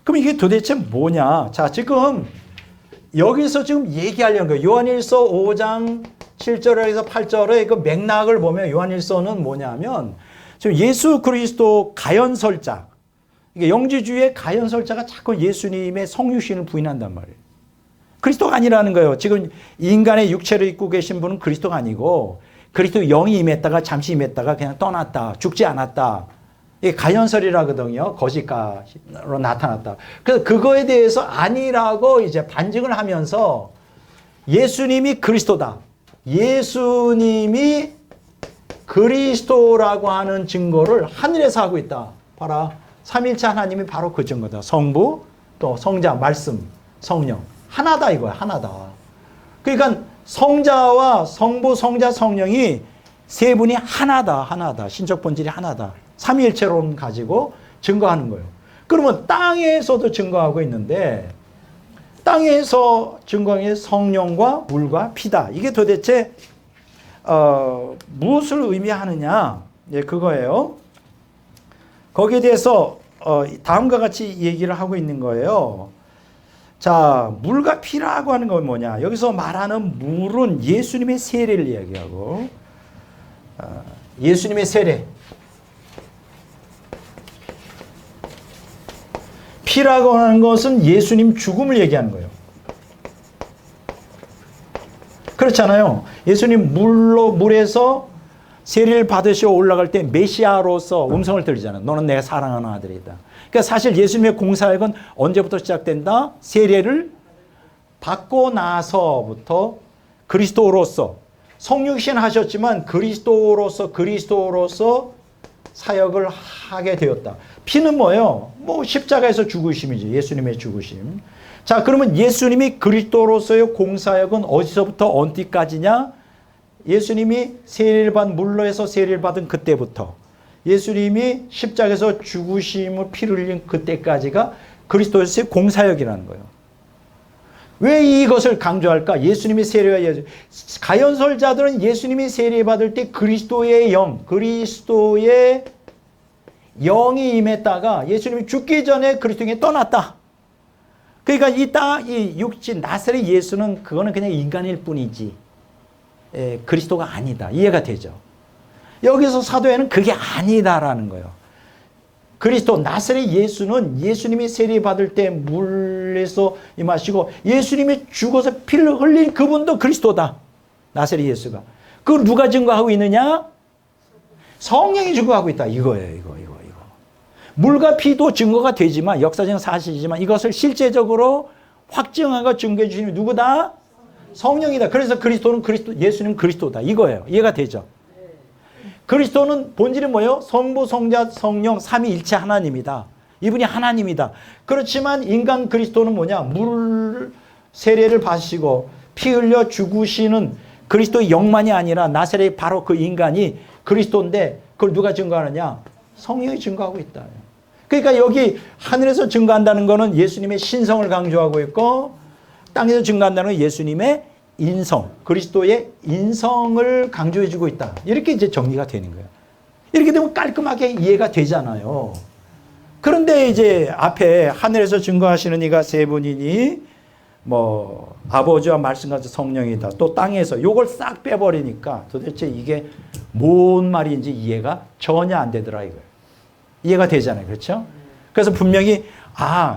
그럼 이게 도대체 뭐냐? 자, 지금 여기서 지금 얘기하려는 거예요. 요한일서 5장 7절에서 8절의 그 맥락을 보면 요한일서는 뭐냐면 지금 예수 그리스도 가연설자, 이게 영지주의의 가연설자가 자꾸 예수님의 성육신을 부인한단 말이에요. 그리스도가 아니라는 거예요. 지금 인간의 육체를 입고 계신 분은 그리스도가 아니고 그리스도 영이 임했다가 잠시 임했다가 그냥 떠났다. 죽지 않았다. 이게 가연설이라거든요. 거짓가로 나타났다. 그래서 그거에 대해서 아니라고 이제 반증을 하면서 예수님이 그리스도다. 예수님이 그리스도라고 하는 증거를 하늘에서 하고 있다. 봐라. 삼일체 하나님이 바로 그 증거다. 성부, 또 성자, 말씀, 성령. 하나다 이거야. 하나다. 그러니까 성자와 성부, 성자, 성령이 세 분이 하나다. 하나다. 신적 본질이 하나다. 삼위일체론 가지고 증거하는 거예요. 그러면 땅에서도 증거하고 있는데 땅에서 증거하는 성령과 물과 피다. 이게 도대체 무엇을 의미하느냐? 예, 그거예요. 거기에 대해서 다음과 같이 얘기를 하고 있는 거예요. 자, 물과 피라고 하는 건 뭐냐? 여기서 말하는 물은 예수님의 세례를 이야기하고, 예수님의 세례. 피라고 하는 것은 예수님 죽음을 얘기하는 거예요. 그렇잖아요. 예수님 물에서 세례를 받으시고 올라갈 때 메시아로서 음성을 들리잖아요. 너는 내가 사랑하는 아들이다. 그러니까 사실 예수님의 공사역은 언제부터 시작된다? 세례를 받고 나서부터 그리스도로서 성육신 하셨지만 그리스도로서 사역을 하게 되었다. 피는 뭐예요? 뭐 십자가에서 죽으심이지. 예수님의 죽으심. 자, 그러면 예수님이 그리스도로서의 공사역은 어디서부터 언제까지냐? 예수님이 세례를 받은 물로 해서 세례를 받은 그때부터 예수님이 십자가에서 죽으심을 피를 흘린 그때까지가 그리스도의 공사역이라는 거예요. 왜 이것을 강조할까? 예수님이 세례와 가연설자들은 예수님이 세례 받을 때 그리스도의 영이 임했다가 예수님이 죽기 전에 그리스도에게 떠났다. 그러니까 이 육신 나사렛 예수는 그거는 그냥 인간일 뿐이지 그리스도가 아니다. 이해가 되죠? 여기서 사도에는 그게 아니다라는 거예요. 그리스도 나사렛 예수는 예수님이 세례 받을 때 물에서 임하시고 예수님이 죽어서 피를 흘린 그분도 그리스도다. 나사렛 예수가. 그걸 누가 증거하고 있느냐? 성령이 증거하고 있다. 이거예요. 이거. 물과 피도 증거가 되지만 역사적인 사실이지만 이것을 실제적으로 확증하고 증거해 주시는 누구다? 성령이다. 그래서 예수님은 그리스도다. 이거예요. 이해가 되죠? 그리스도는 본질이 뭐예요? 성부, 성자, 성령, 삼위일체 하나님이다. 이분이 하나님이다. 그렇지만 인간 그리스도는 뭐냐? 물 세례를 받으시고 피 흘려 죽으시는 그리스도의 영만이 아니라 나사렛 바로 그 인간이 그리스도인데 그걸 누가 증거하느냐? 성령이 증거하고 있다. 그러니까 여기 하늘에서 증거한다는 것은 예수님의 신성을 강조하고 있고 땅에서 증거한다는 건 예수님의 인성, 그리스도의 인성을 강조해 주고 있다. 이렇게 이제 정리가 되는 거예요. 이렇게 되면 깔끔하게 이해가 되잖아요. 그런데 이제 앞에 하늘에서 증거하시는 이가 세 분이니 뭐 아버지와 말씀과 성령이다. 또 땅에서 요걸 싹 빼버리니까 도대체 이게 뭔 말인지 이해가 전혀 안 되더라 이거예요. 이해가 되잖아요. 그렇죠? 그래서 분명히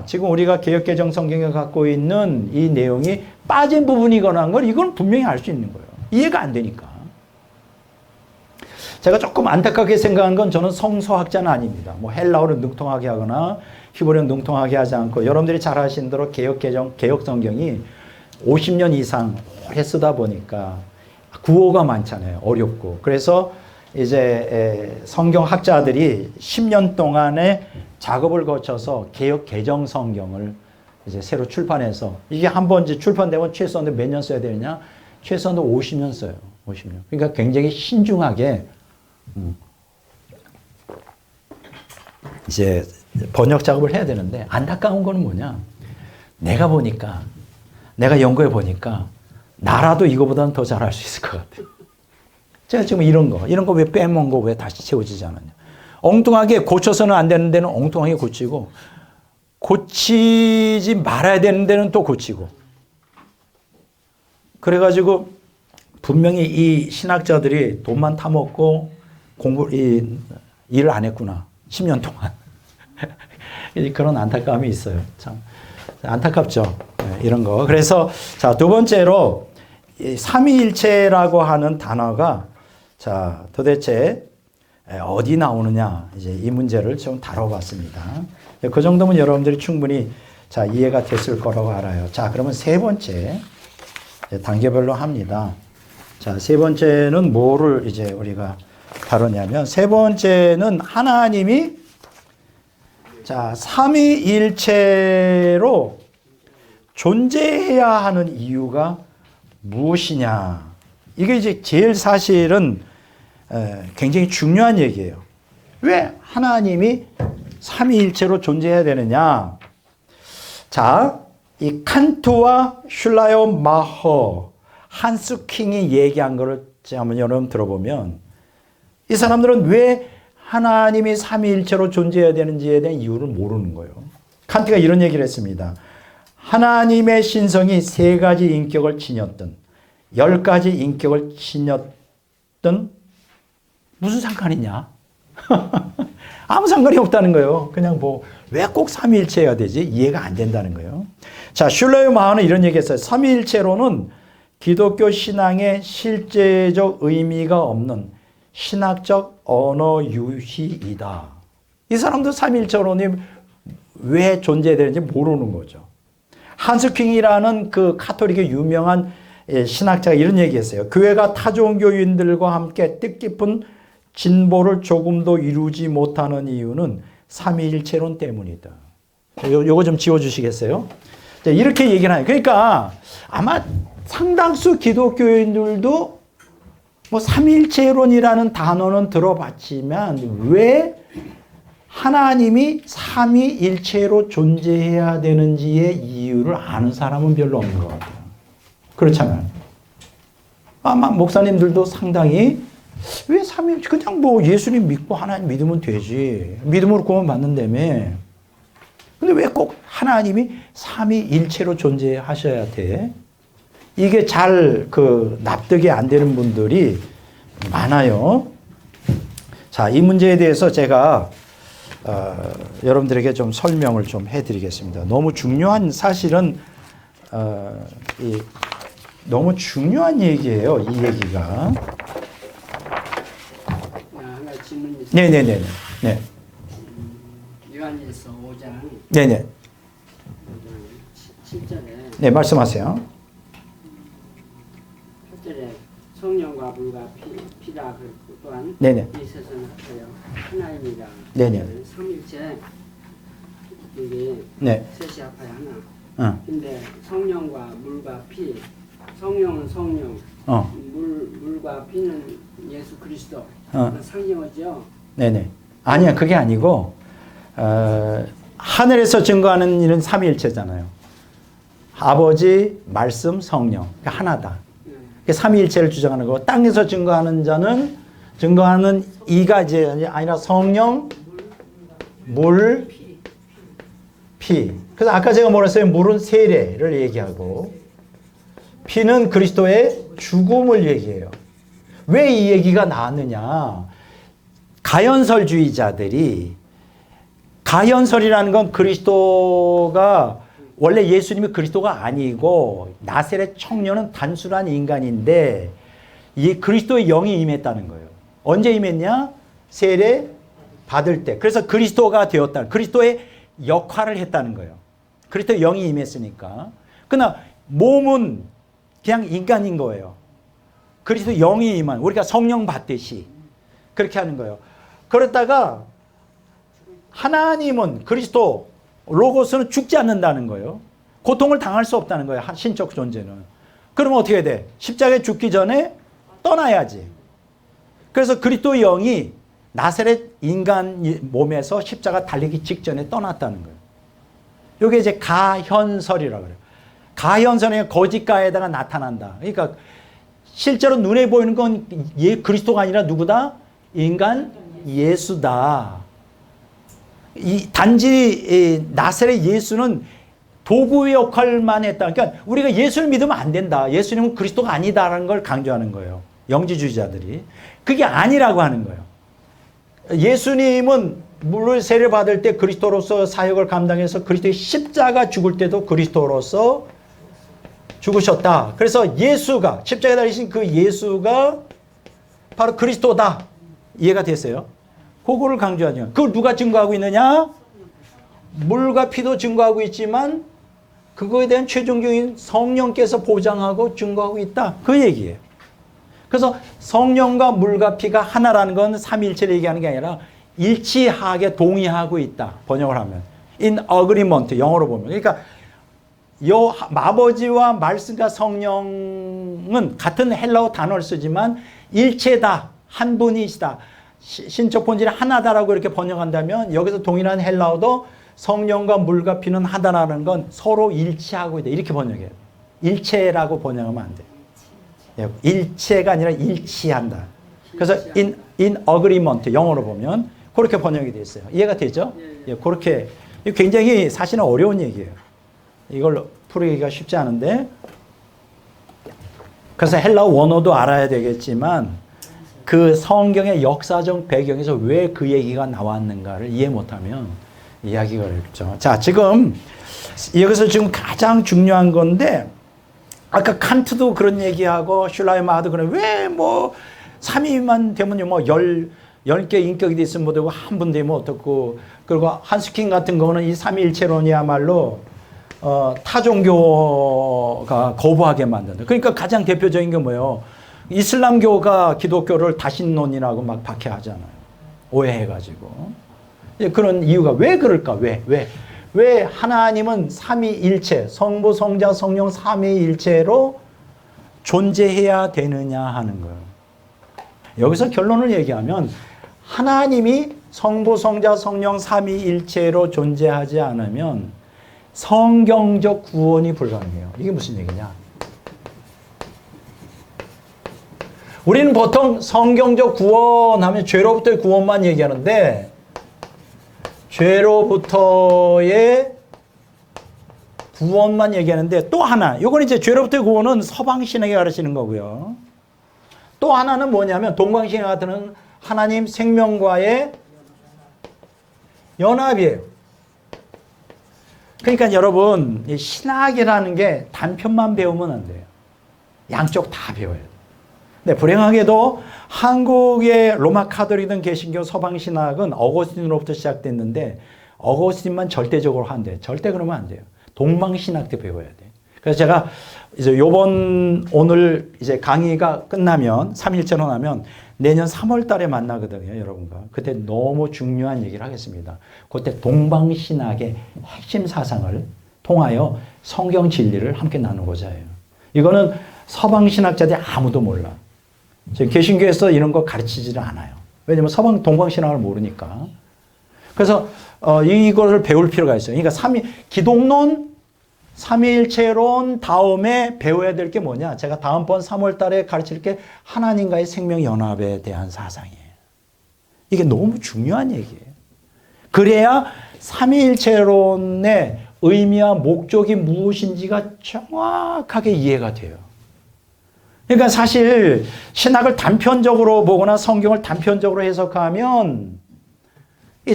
지금 우리가 개역개정 성경에 갖고 있는 이 내용이 빠진 부분이거나 한 걸 이건 분명히 알 수 있는 거예요. 이해가 안 되니까. 제가 조금 안타깝게 생각한 건 저는 성서학자는 아닙니다. 뭐 헬라어를 능통하게 하거나 히브리어를 능통하게 하지 않고 여러분들이 잘 아시는 대로 개역 성경이 50년 이상 오래 쓰다 보니까 구호가 많잖아요. 어렵고. 그래서 이제 성경학자들이 10년 동안의 작업을 거쳐서 개역 개정 성경을 이제 새로 출판해서 이게 한 번 이제 출판되면 최소한 몇 년 써야 되느냐? 최소한 50년 써요. 50년. 그러니까 굉장히 신중하게 이제 번역 작업을 해야 되는데 안타까운 거는 뭐냐? 내가 연구해 보니까 나라도 이거보다는 더 잘할 수 있을 것 같아요. 제가 지금 이런 거 왜 빼먹은 거 왜 다시 채워지지 않았냐. 엉뚱하게 고쳐서는 안 되는 데는 엉뚱하게 고치고 고치지 말아야 되는 데는 또 고치고 그래가지고 분명히 이 신학자들이 돈만 타먹고 일을 안 했구나. 10년 동안. 그런 안타까움이 있어요. 참 안타깝죠. 이런 거. 그래서 자, 두 번째로 삼위일체라고 하는 단어가 자, 도대체 어디 나오느냐, 이제 이 문제를 좀 다뤄봤습니다. 그 정도면 여러분들이 충분히 자, 이해가 됐을 거라고 알아요. 자, 그러면 세 번째 단계별로 합니다. 자, 세 번째는 뭐를 이제 우리가 다루냐면 세 번째는 하나님이 자, 삼위일체로 존재해야 하는 이유가 무엇이냐. 이게 이제 제일 사실은 굉장히 중요한 얘기예요. 왜 하나님이 삼위일체로 존재해야 되느냐. 자, 이 칸트와 슐라요 마허 한스 킹이 얘기한 거를 한번 여러분 들어보면 이 사람들은 왜 하나님이 삼위일체로 존재해야 되는지에 대한 이유를 모르는 거예요. 칸트가 이런 얘기를 했습니다. 하나님의 신성이 세 가지 인격을 지녔든 10가지 인격을 지녔든 무슨 상관이냐? 아무 상관이 없다는 거예요. 그냥 뭐 왜 꼭 삼위일체여야 되지? 이해가 안 된다는 거예요. 자, 슐러의 마흔은 이런 얘기했어요. 삼위일체로는 기독교 신앙의 실제적 의미가 없는 신학적 언어 유희이다. 이 사람도 삼위일체론이 왜 존재되는지 모르는 거죠. 한스 킹이라는 그 카톨릭의 유명한 신학자가 이런 얘기했어요. 교회가 타종교인들과 함께 뜻깊은 진보를 조금도 이루지 못하는 이유는 삼위일체론 때문이다. 요거 좀 지워주시겠어요? 이렇게 얘기를 해요. 그러니까 아마 상당수 기독교인들도 뭐 삼위일체론이라는 단어는 들어봤지만 왜 하나님이 삼위일체로 존재해야 되는지의 이유를 아는 사람은 별로 없는 것 같아요. 그렇잖아요. 아마 목사님들도 상당히 왜 삼위일체 그냥 뭐 예수님 믿고 하나님 믿으면 되지. 믿음으로 구원 받는다며. 근데 왜 꼭 하나님이 삼위일체로 존재하셔야 돼? 이게 잘 납득이 안 되는 분들이 많아요. 자, 이 문제에 대해서 제가 여러분들에게 좀 설명을 좀 해드리겠습니다. 너무 중요한 사실은 너무 중요한 얘기예요. 이 얘기가. 하나 질문이 있어요. 네네네. 네. 요한일서 5장 네네. 7절에 네, 말씀하세요. 8절에 성령과 물과 피라 또한 네네. 이 세상을 합하여 하나님이라. 네네. 삼일체 이게 네. 셋이 합하여 하나. 근데 성령과 물과 피, 성령은 성령, 물과 피는 예수 그리스도. 상징어죠. 네네. 아니야, 그게 아니고 하늘에서 증거하는 일은 삼위일체잖아요. 아버지, 말씀, 성령. 그러니까 하나다. 삼위일체를 주장하는 거고, 땅에서 증거하는 자는 증거하는 이가 이제 아니라 성령, 물, 피. 그래서 아까 제가 뭐라 했어요? 물은 세례를 얘기하고 피는 그리스도의 죽음을 얘기해요. 왜 이 얘기가 나왔느냐? 가현설주의자들이 가현설이라는 건 그리스도가 원래 예수님이 그리스도가 아니고 나세렛 청년은 단순한 인간인데 이 그리스도의 영이 임했다는 거예요. 언제 임했냐? 세례 받을 때. 그래서 그리스도가 되었다. 그리스도의 역할을 했다는 거예요. 그리스도의 영이 임했으니까. 그러나 몸은 그냥 인간인 거예요. 그리스도 영이 임한 우리가 성령 받듯이 그렇게 하는 거예요. 그러다가 하나님은 그리스도 로고스는 죽지 않는다는 거예요. 고통을 당할 수 없다는 거예요. 신적 존재는. 그러면 어떻게 돼? 십자가에 죽기 전에 떠나야지. 그래서 그리스도의 영이 나사렛 인간 몸에서 십자가 달리기 직전에 떠났다는 거예요. 이게 이제 가현설이라고 그래요. 가현설이 거짓가에다가 나타난다. 그러니까 실제로 눈에 보이는 건 그리스도가 아니라 누구다? 인간 예수다. 단지 나사렛 예수는 도구의 역할만 했다. 그러니까 우리가 예수를 믿으면 안 된다. 예수님은 그리스도가 아니다라는 걸 강조하는 거예요. 영지주의자들이. 그게 아니라고 하는 거예요. 예수님은 물 세례 받을 때 그리스도로서 사역을 감당해서 그리스도의 십자가 죽을 때도 그리스도로서 죽으셨다. 그래서 예수가 십자가에 달리신 그 예수가 바로 그리스도다. 이해가 됐어요? 그거를 강조하죠. 그걸 누가 증거하고 있느냐? 물과 피도 증거하고 있지만 그거에 대한 최종적인 성령께서 보장하고 증거하고 있다. 그 얘기예요. 그래서 성령과 물과 피가 하나라는 건 삼위일체를 얘기하는 게 아니라 일치하게 동의하고 있다. 번역을 하면. in agreement 영어로 보면. 그러니까 요 아버지와 말씀과 성령은 같은 헬라어 단어를 쓰지만 일체다. 한 분이시다. 신적 본질이 하나다라고 이렇게 번역한다면 여기서 동일한 헬라어도 성령과 물과 피는 하나라는 건 서로 일치하고 있다. 이렇게 번역해요. 일체라고 번역하면 안 돼요. 일체가 아니라 일치한다. 그래서 in agreement 영어로 보면 그렇게 번역이 되어 있어요. 이해가 되죠? 예, 그렇게 굉장히 사실은 어려운 얘기예요. 이걸 풀기가 쉽지 않은데 그래서 헬라어 원어도 알아야 되겠지만 그 성경의 역사적 배경에서 왜 그 얘기가 나왔는가를 이해 못하면 이야기가 어렵죠. 자, 지금 여기서 지금 가장 중요한 건데 아까 칸트도 그런 얘기하고 슐라이마도 그런 왜 뭐 3위만 되면 뭐 10개 인격이 있으면 뭐 되고 한 분 되면 어떻고 그리고 한스킹 같은 거는 이 삼위일체론이야말로 타종교가 거부하게 만든다. 그러니까 가장 대표적인 게 뭐예요? 이슬람교가 기독교를 다신론이라고 막 박해하잖아요. 오해해가지고. 그런 이유가 왜 그럴까? 왜 하나님은 삼위일체, 성부, 성자, 성령 삼위일체로 존재해야 되느냐 하는 거예요. 여기서 결론을 얘기하면 하나님이 성부, 성자, 성령 삼위일체로 존재하지 않으면 성경적 구원이 불가능해요. 이게 무슨 얘기냐? 우리는 보통 성경적 구원하면 죄로부터의 구원만 얘기하는데 죄로부터의 구원만 얘기하는데 또 하나, 이건 이제 죄로부터의 구원은 서방신에게 가르치는 거고요. 또 하나는 뭐냐면 동방신에 같은 하나님 생명과의 연합이에요. 그러니까 여러분, 이 신학이라는 게 단편만 배우면 안 돼요. 양쪽 다 배워야 돼요. 근데 불행하게도 한국의 로마 카톨릭이든 개신교 서방 신학은 어거스틴으로부터 시작됐는데 어거스틴만 절대적으로 한대요. 절대 그러면 안 돼요. 동방 신학도 배워야 돼요. 그래서 제가 이제 오늘 이제 강의가 끝나면 3일째로 나면 내년 3월 달에 만나거든요, 여러분과. 그때 너무 중요한 얘기를 하겠습니다. 그때 동방 신학의 핵심 사상을 통하여 성경 진리를 함께 나누고자 해요. 이거는 서방 신학자들이 아무도 몰라. 개신교에서 이런 거 가르치지를 않아요. 왜냐면 동방 신학을 모르니까. 그래서 이거를 배울 필요가 있어요. 그러니까 기독론, 삼위일체론 다음에 배워야 될 게 뭐냐? 제가 다음번 3월 달에 가르칠 게 하나님과의 생명연합에 대한 사상이에요. 이게 너무 중요한 얘기예요. 그래야 삼위일체론의 의미와 목적이 무엇인지가 정확하게 이해가 돼요. 그러니까 사실 신학을 단편적으로 보거나 성경을 단편적으로 해석하면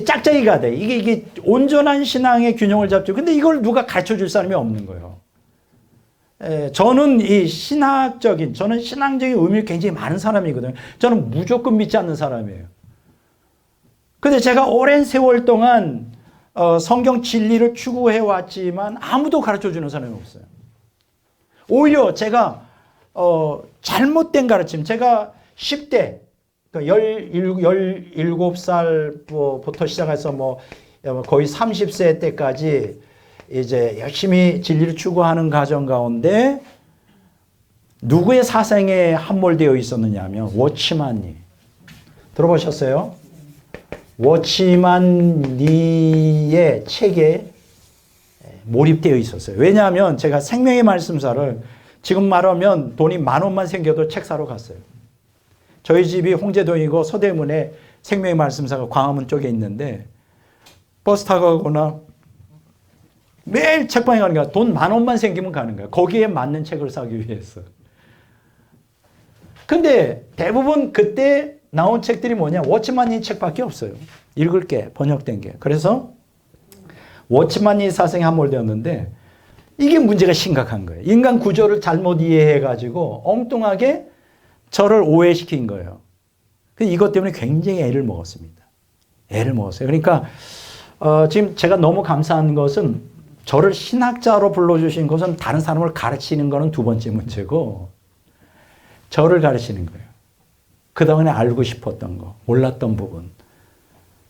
짝짝이가 돼. 이게 온전한 신앙의 균형을 잡죠. 근데 이걸 누가 가르쳐 줄 사람이 없는 거예요. 저는 저는 신앙적인 의미가 굉장히 많은 사람이거든요. 저는 무조건 믿지 않는 사람이에요. 근데 제가 오랜 세월 동안 성경 진리를 추구해 왔지만 아무도 가르쳐 주는 사람이 없어요. 오히려 제가 잘못된 가르침, 제가 10대, 17살부터 시작해서 거의 30세 때까지 이제 열심히 진리를 추구하는 과정 가운데 누구의 사상에 함몰되어 있었느냐 하면 워치만 리. 들어보셨어요? 워치만 리의 책에 몰입되어 있었어요. 왜냐하면 제가 생명의 말씀사를 지금 말하면 돈이 10,000원만 생겨도 책 사러 갔어요. 저희 집이 홍제동이고 서대문에 생명의 말씀사가 광화문 쪽에 있는데 버스 타고 가거나 매일 책방에 가는 거야. 돈 10,000원만 생기면 가는 거야. 거기에 맞는 책을 사기 위해서. 근데 대부분 그때 나온 책들이 뭐냐? 워치만이 책밖에 없어요. 읽을 게, 번역된 게. 그래서 워치만이 사상에 함몰되었는데 이게 문제가 심각한 거예요. 인간 구조를 잘못 이해해가지고 엉뚱하게 저를 오해시킨 거예요. 이것 때문에 굉장히 애를 먹었습니다. 애를 먹었어요. 그러니까 지금 제가 너무 감사한 것은 저를 신학자로 불러주신 것은 다른 사람을 가르치는 거는 두 번째 문제고 저를 가르치는 거예요. 그동안에 알고 싶었던 거, 몰랐던 부분.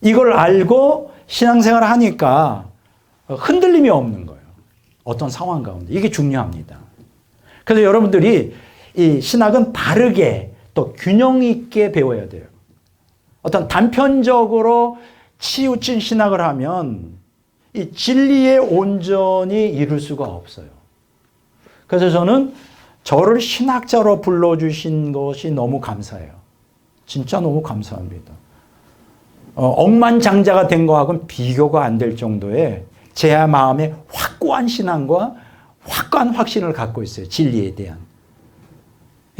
이걸 알고 신앙생활을 하니까 흔들림이 없는 거예요. 어떤 상황 가운데. 이게 중요합니다. 그래서 여러분들이 이 신학은 바르게 또 균형 있게 배워야 돼요. 어떤 단편적으로 치우친 신학을 하면 이 진리에 온전히 이룰 수가 없어요. 그래서 저는 저를 신학자로 불러주신 것이 너무 감사해요. 진짜 너무 감사합니다. 억만장자가 된 거하고는 비교가 안 될 정도의 제 마음에 확고한 신앙과 확고한 확신을 갖고 있어요. 진리에 대한.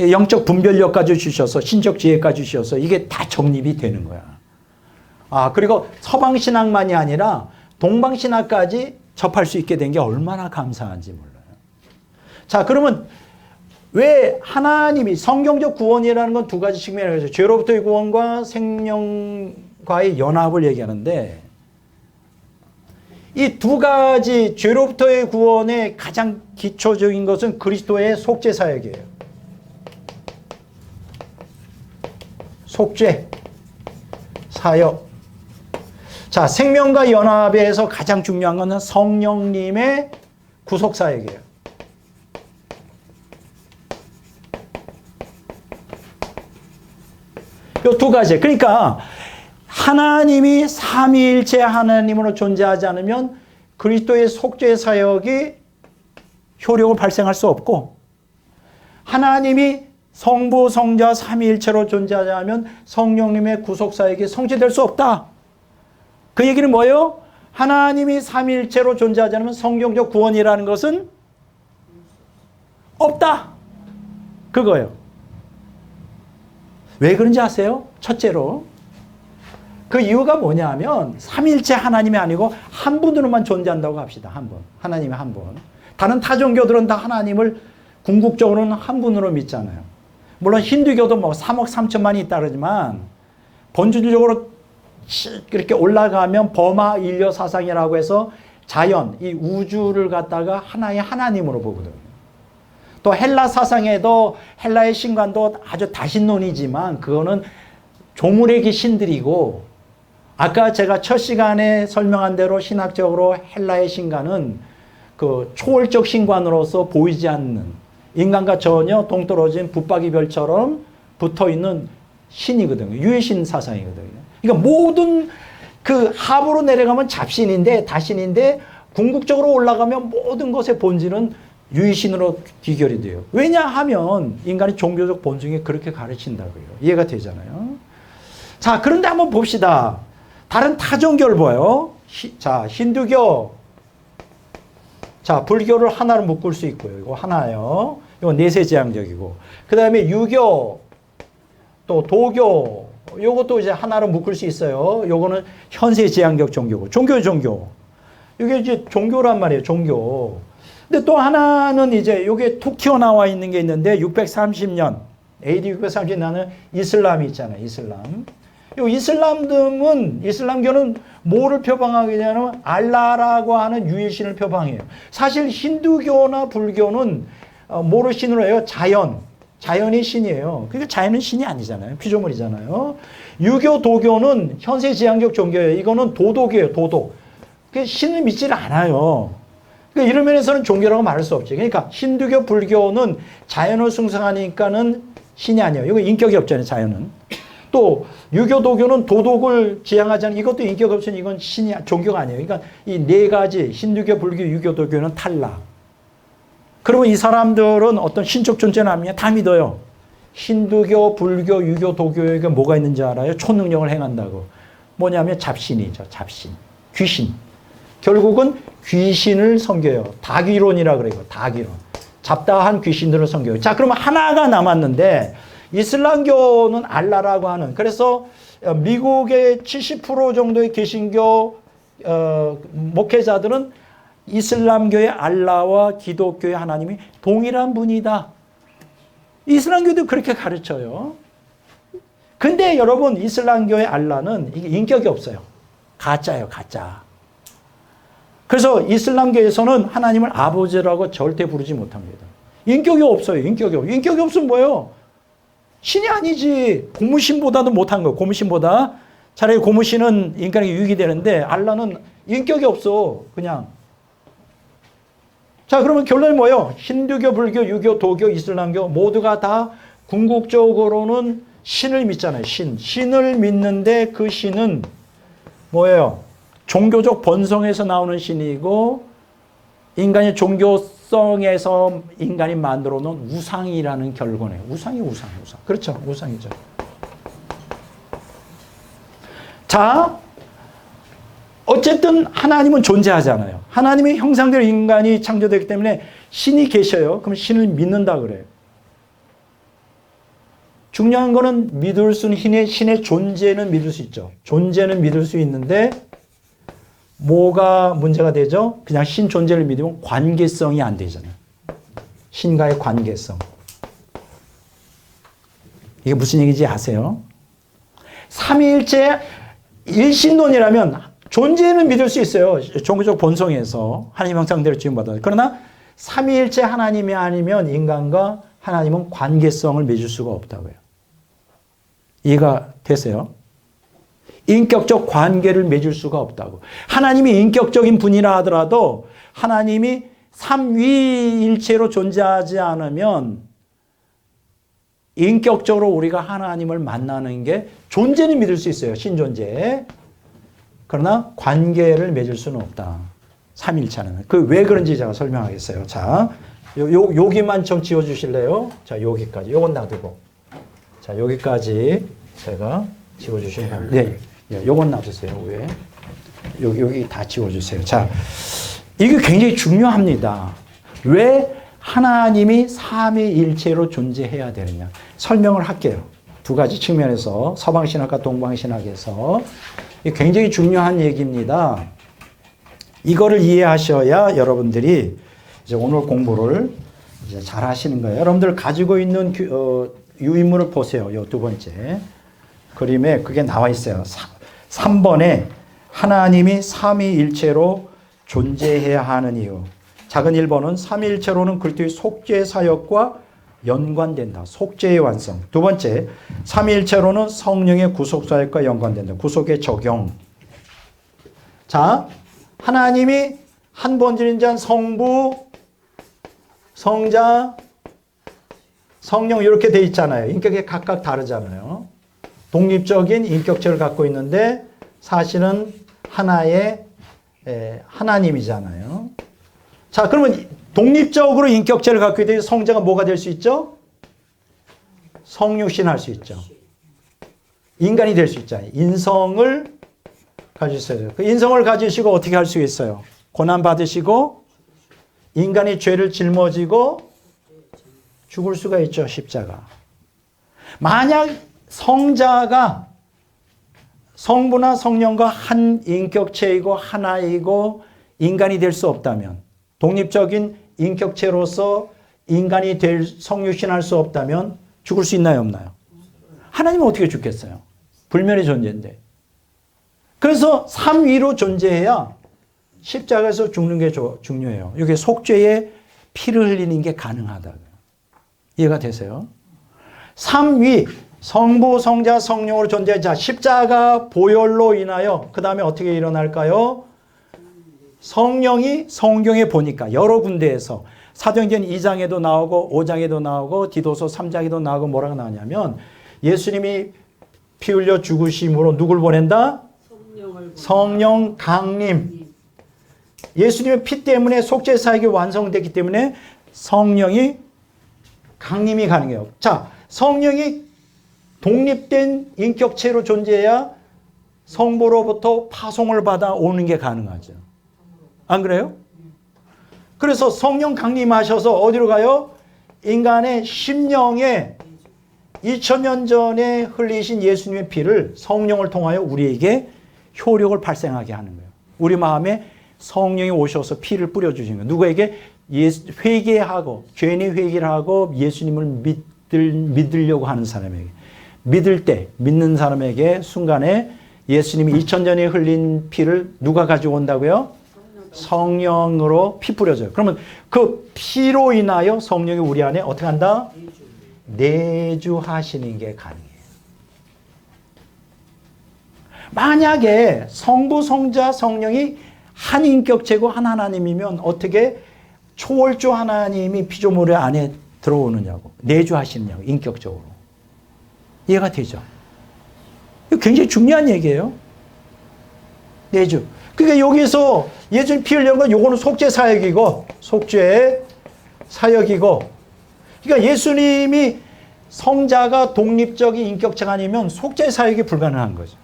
영적 분별력까지 주셔서 신적 지혜까지 주셔서 이게 다 정립이 되는 거야. 그리고 서방신학만이 아니라 동방신학까지 접할 수 있게 된 게 얼마나 감사한지 몰라요. 자, 그러면 왜 하나님이 성경적 구원이라는 건 두 가지 측면에서 있어요. 죄로부터의 구원과 생명과의 연합을 얘기하는데 이 두 가지 죄로부터의 구원의 가장 기초적인 것은 그리스도의 속죄 사역이에요. 속죄 사역. 자, 생명과 연합에서 가장 중요한 것은 성령님의 구속 사역이에요. 이 두 가지. 그러니까 하나님이 삼위일체 하나님으로 존재하지 않으면 그리스도의 속죄 사역이 효력을 발생할 수 없고, 하나님이 성부, 성자, 삼위일체로 존재하지 않으면 성령님의 구속 사역이 성취될 수 없다. 그 얘기는 뭐예요? 하나님이 삼위일체로 존재하지 않으면 성경적 구원이라는 것은 없다. 그거예요. 왜 그런지 아세요? 첫째로 그 이유가 뭐냐면 삼위일체 하나님이 아니고 한 분으로만 존재한다고 합시다. 한 분. 하나님이 한 분. 다른 타종교들은 다 하나님을 궁극적으로는 한 분으로 믿잖아요. 물론 힌두교도 뭐 3억 3천만이 있다 그러지만 본질적으로 이렇게 올라가면 버마 인려 사상이라고 해서 자연, 이 우주를 갖다가 하나의 하나님으로 보거든요. 또 헬라 사상에도 헬라의 신관도 아주 다신론이지만 그거는 조물의 신들이고, 아까 제가 첫 시간에 설명한 대로 신학적으로 헬라의 신관은 그 초월적 신관으로서 보이지 않는 인간과 전혀 동떨어진 붙박이별처럼 붙어있는 신이거든요. 유해신 사상이거든요. 그러니까 모든 그 하부로 내려가면 잡신인데 다신인데 궁극적으로 올라가면 모든 것의 본질은 유의신으로 귀결이 돼요. 왜냐하면 인간의 종교적 본성이 그렇게 가르친다고요. 이해가 되잖아요. 자, 그런데 한번 봅시다. 다른 타종교를 봐요. 자, 힌두교. 자, 불교를 하나로 묶을 수 있고요. 이거 하나예요. 이거 내세지향적이고. 그 다음에 유교, 또 도교. 요것도 이제 하나로 묶을 수 있어요. 요거는 현세지향적 종교고. 종교. 이게 이제 종교란 말이에요. 종교. 근데 또 하나는 이제 요게 툭 튀어나와 있는 게 있는데 630년, AD 630년 나는 이슬람이 있잖아요. 이슬람. 요 이슬람교는 뭐를 표방하게 되냐면 알라라고 하는 유일신을 표방해요. 사실 힌두교나 불교는 뭐를 신으로 해요? 자연이 신이에요. 그러니까 자연은 신이 아니잖아요. 피조물이잖아요. 유교, 도교는 현세지향적 종교예요. 이거는 도덕이에요. 도덕. 신을 믿지를 않아요. 그러니까 이런 면에서는 종교라고 말할 수 없지. 그러니까 힌두교, 불교는 자연을 숭상하니까는 신이 아니에요. 이거 인격이 없잖아요. 자연은. 또 유교, 도교는 도덕을 지향하지 않는, 이것도 인격이 없으니 이건 종교가 아니에요. 그러니까 이 네 가지 힌두교, 불교, 유교, 도교는 탈락. 그러면 이 사람들은 어떤 신적 존재는 압니까? 다 믿어요. 힌두교, 불교, 유교, 도교에게 뭐가 있는지 알아요? 초능력을 행한다고. 뭐냐면 잡신이죠. 잡신. 귀신. 결국은 귀신을 섬겨요. 닭이론이라 그래요. 닭이론. 잡다한 귀신들을 섬겨요. 자, 그러면 하나가 남았는데 이슬람교는 알라라고 하는, 그래서 미국의 70% 정도의 개신교 목회자들은 이슬람교의 알라와 기독교의 하나님이 동일한 분이다. 이슬람교도 그렇게 가르쳐요. 근데 여러분, 이슬람교의 알라는 이게 인격이 없어요. 가짜예요, 가짜. 그래서 이슬람교에서는 하나님을 아버지라고 절대 부르지 못합니다. 인격이 없어요. 인격이 없으면 뭐예요? 신이 아니지. 고무신보다도 못한 거예요. 고무신보다. 차라리 고무신은 인간에게 유익이 되는데 알라는 인격이 없어. 그냥. 자, 그러면 결론이 뭐예요? 힌두교, 불교, 유교, 도교, 이슬람교 모두가 다 궁극적으로는 신을 믿잖아요. 신을 믿는데 그 신은 뭐예요? 종교적 본성에서 나오는 신이고 인간의 종교성에서 인간이 만들어 놓은 우상이라는 결과네요. 우상. 그렇죠. 우상이죠. 자, 어쨌든 하나님은 존재하잖아요. 하나님의 형상대로 인간이 창조되기 때문에 신이 계셔요. 그럼 신을 믿는다 그래요. 중요한 거는 믿을 수는 신의 존재는 믿을 수 있죠. 존재는 믿을 수 있는데 뭐가 문제가 되죠? 그냥 신 존재를 믿으면 관계성이 안 되잖아요. 신과의 관계성. 이게 무슨 얘기인지 아세요? 삼위일체 일신론이라면 존재는 믿을 수 있어요. 종교적 본성에서 하나님 형상대로 지음받아요. 그러나 삼위일체 하나님이 아니면 인간과 하나님은 관계성을 맺을 수가 없다고요. 이해가 되세요? 인격적 관계를 맺을 수가 없다고. 하나님이 인격적인 분이라 하더라도 하나님이 삼위일체로 존재하지 않으면 인격적으로 우리가 하나님을 만나는 게 존재는 믿을 수 있어요. 신존재. 그러나 관계를 맺을 수는 없다. 삼위일체는. 그 왜 그런지 제가 설명하겠어요. 자, 여기만 좀 지워주실래요? 자, 여기까지. 요건 놔두고. 자, 여기까지 제가 지워주시면 됩니다. 네. 요건 놔두세요. 왜? 여기 다 지워주세요. 자, 이게 굉장히 중요합니다. 왜 하나님이 삼위일체로 존재해야 되느냐. 설명을 할게요. 두 가지 측면에서 서방신학과 동방신학에서. 이게 굉장히 중요한 얘기입니다. 이거를 이해하셔야 여러분들이 이제 오늘 공부를 이제 잘 하시는 거예요. 여러분들 가지고 있는 유인물을 보세요. 요 두 번째 그림에 그게 나와 있어요. 3번에 하나님이 삼위일체로 존재해야 하는 이유. 작은 1번은 삼위일체로는 그리스도의 속죄 사역과 연관된다. 속죄의 완성. 두 번째, 삼위일체로는 성령의 구속 사역과 연관된다. 구속의 적용. 자, 하나님이 한 번질인자 성부, 성자, 성령 이렇게 돼 있잖아요. 인격이 각각 다르잖아요. 독립적인 인격체를 갖고 있는데 사실은 하나의 하나님이잖아요. 자, 그러면 독립적으로 인격체를 갖고 있는 성자가 뭐가 될 수 있죠? 성육신 할 수 있죠. 인간이 될 수 있잖아요. 인성을 가지셨어요. 그 인성을 가지시고 어떻게 할 수 있어요? 고난 받으시고 인간의 죄를 짊어지고 죽을 수가 있죠. 십자가. 만약 성자가 성부나 성령과 한 인격체이고 하나이고 인간이 될 수 없다면, 독립적인 인격체로서 인간이 될 성육신할 수 없다면 죽을 수 있나요, 없나요? 하나님은 어떻게 죽겠어요? 불멸의 존재인데. 그래서 삼위로 존재해야 십자가에서 죽는 게 중요해요. 이게 속죄에 피를 흘리는 게 가능하다. 이해가 되세요? 삼위, 성부, 성자, 성령으로 존재하자. 십자가 보혈로 인하여 그 다음에 어떻게 일어날까요? 성령이 성경에 보니까 여러 군데에서 사도행전 2장에도 나오고 5장에도 나오고 디도서 3장에도 나오고 뭐라고 나오냐면 예수님이 피 흘려 죽으심으로 누굴 보낸다? 성령 강림. 예수님의 피 때문에 속죄 사역이 완성됐기 때문에 성령이 강림이 가능해요. 자, 성령이 독립된 인격체로 존재해야 성부로부터 파송을 받아 오는 게 가능하죠. 안 그래요? 그래서 성령 강림하셔서 어디로 가요? 인간의 심령에 2000년 전에 흘리신 예수님의 피를 성령을 통하여 우리에게 효력을 발생하게 하는 거예요. 우리 마음에 성령이 오셔서 피를 뿌려주시는 거예요. 누구에게? 회개하고 죄인의 회개를 하고 예수님을 믿으려고 하는 사람에게. 믿는 사람에게 순간에 예수님이 2000년에 흘린 피를 누가 가지고 온다고요? 성령으로 피 뿌려져요. 그러면 그 피로 인하여 성령이 우리 안에 어떻게 한다? 내주하시는 게 가능해요. 만약에 성부, 성자, 성령이 한 인격체고 한 하나님이면 어떻게 초월주 하나님이 피조물 안에 들어오느냐고, 내주하시느냐고, 인격적으로. 이해가 되죠? 이거 굉장히 중요한 얘기예요. 내주. 그러니까 여기서 예수님 피 흘린 건 요거는 속죄 사역이고, 속죄 사역이고, 그러니까 예수님이 성자가 독립적인 인격체가 아니면 속죄 사역이 불가능한 거죠.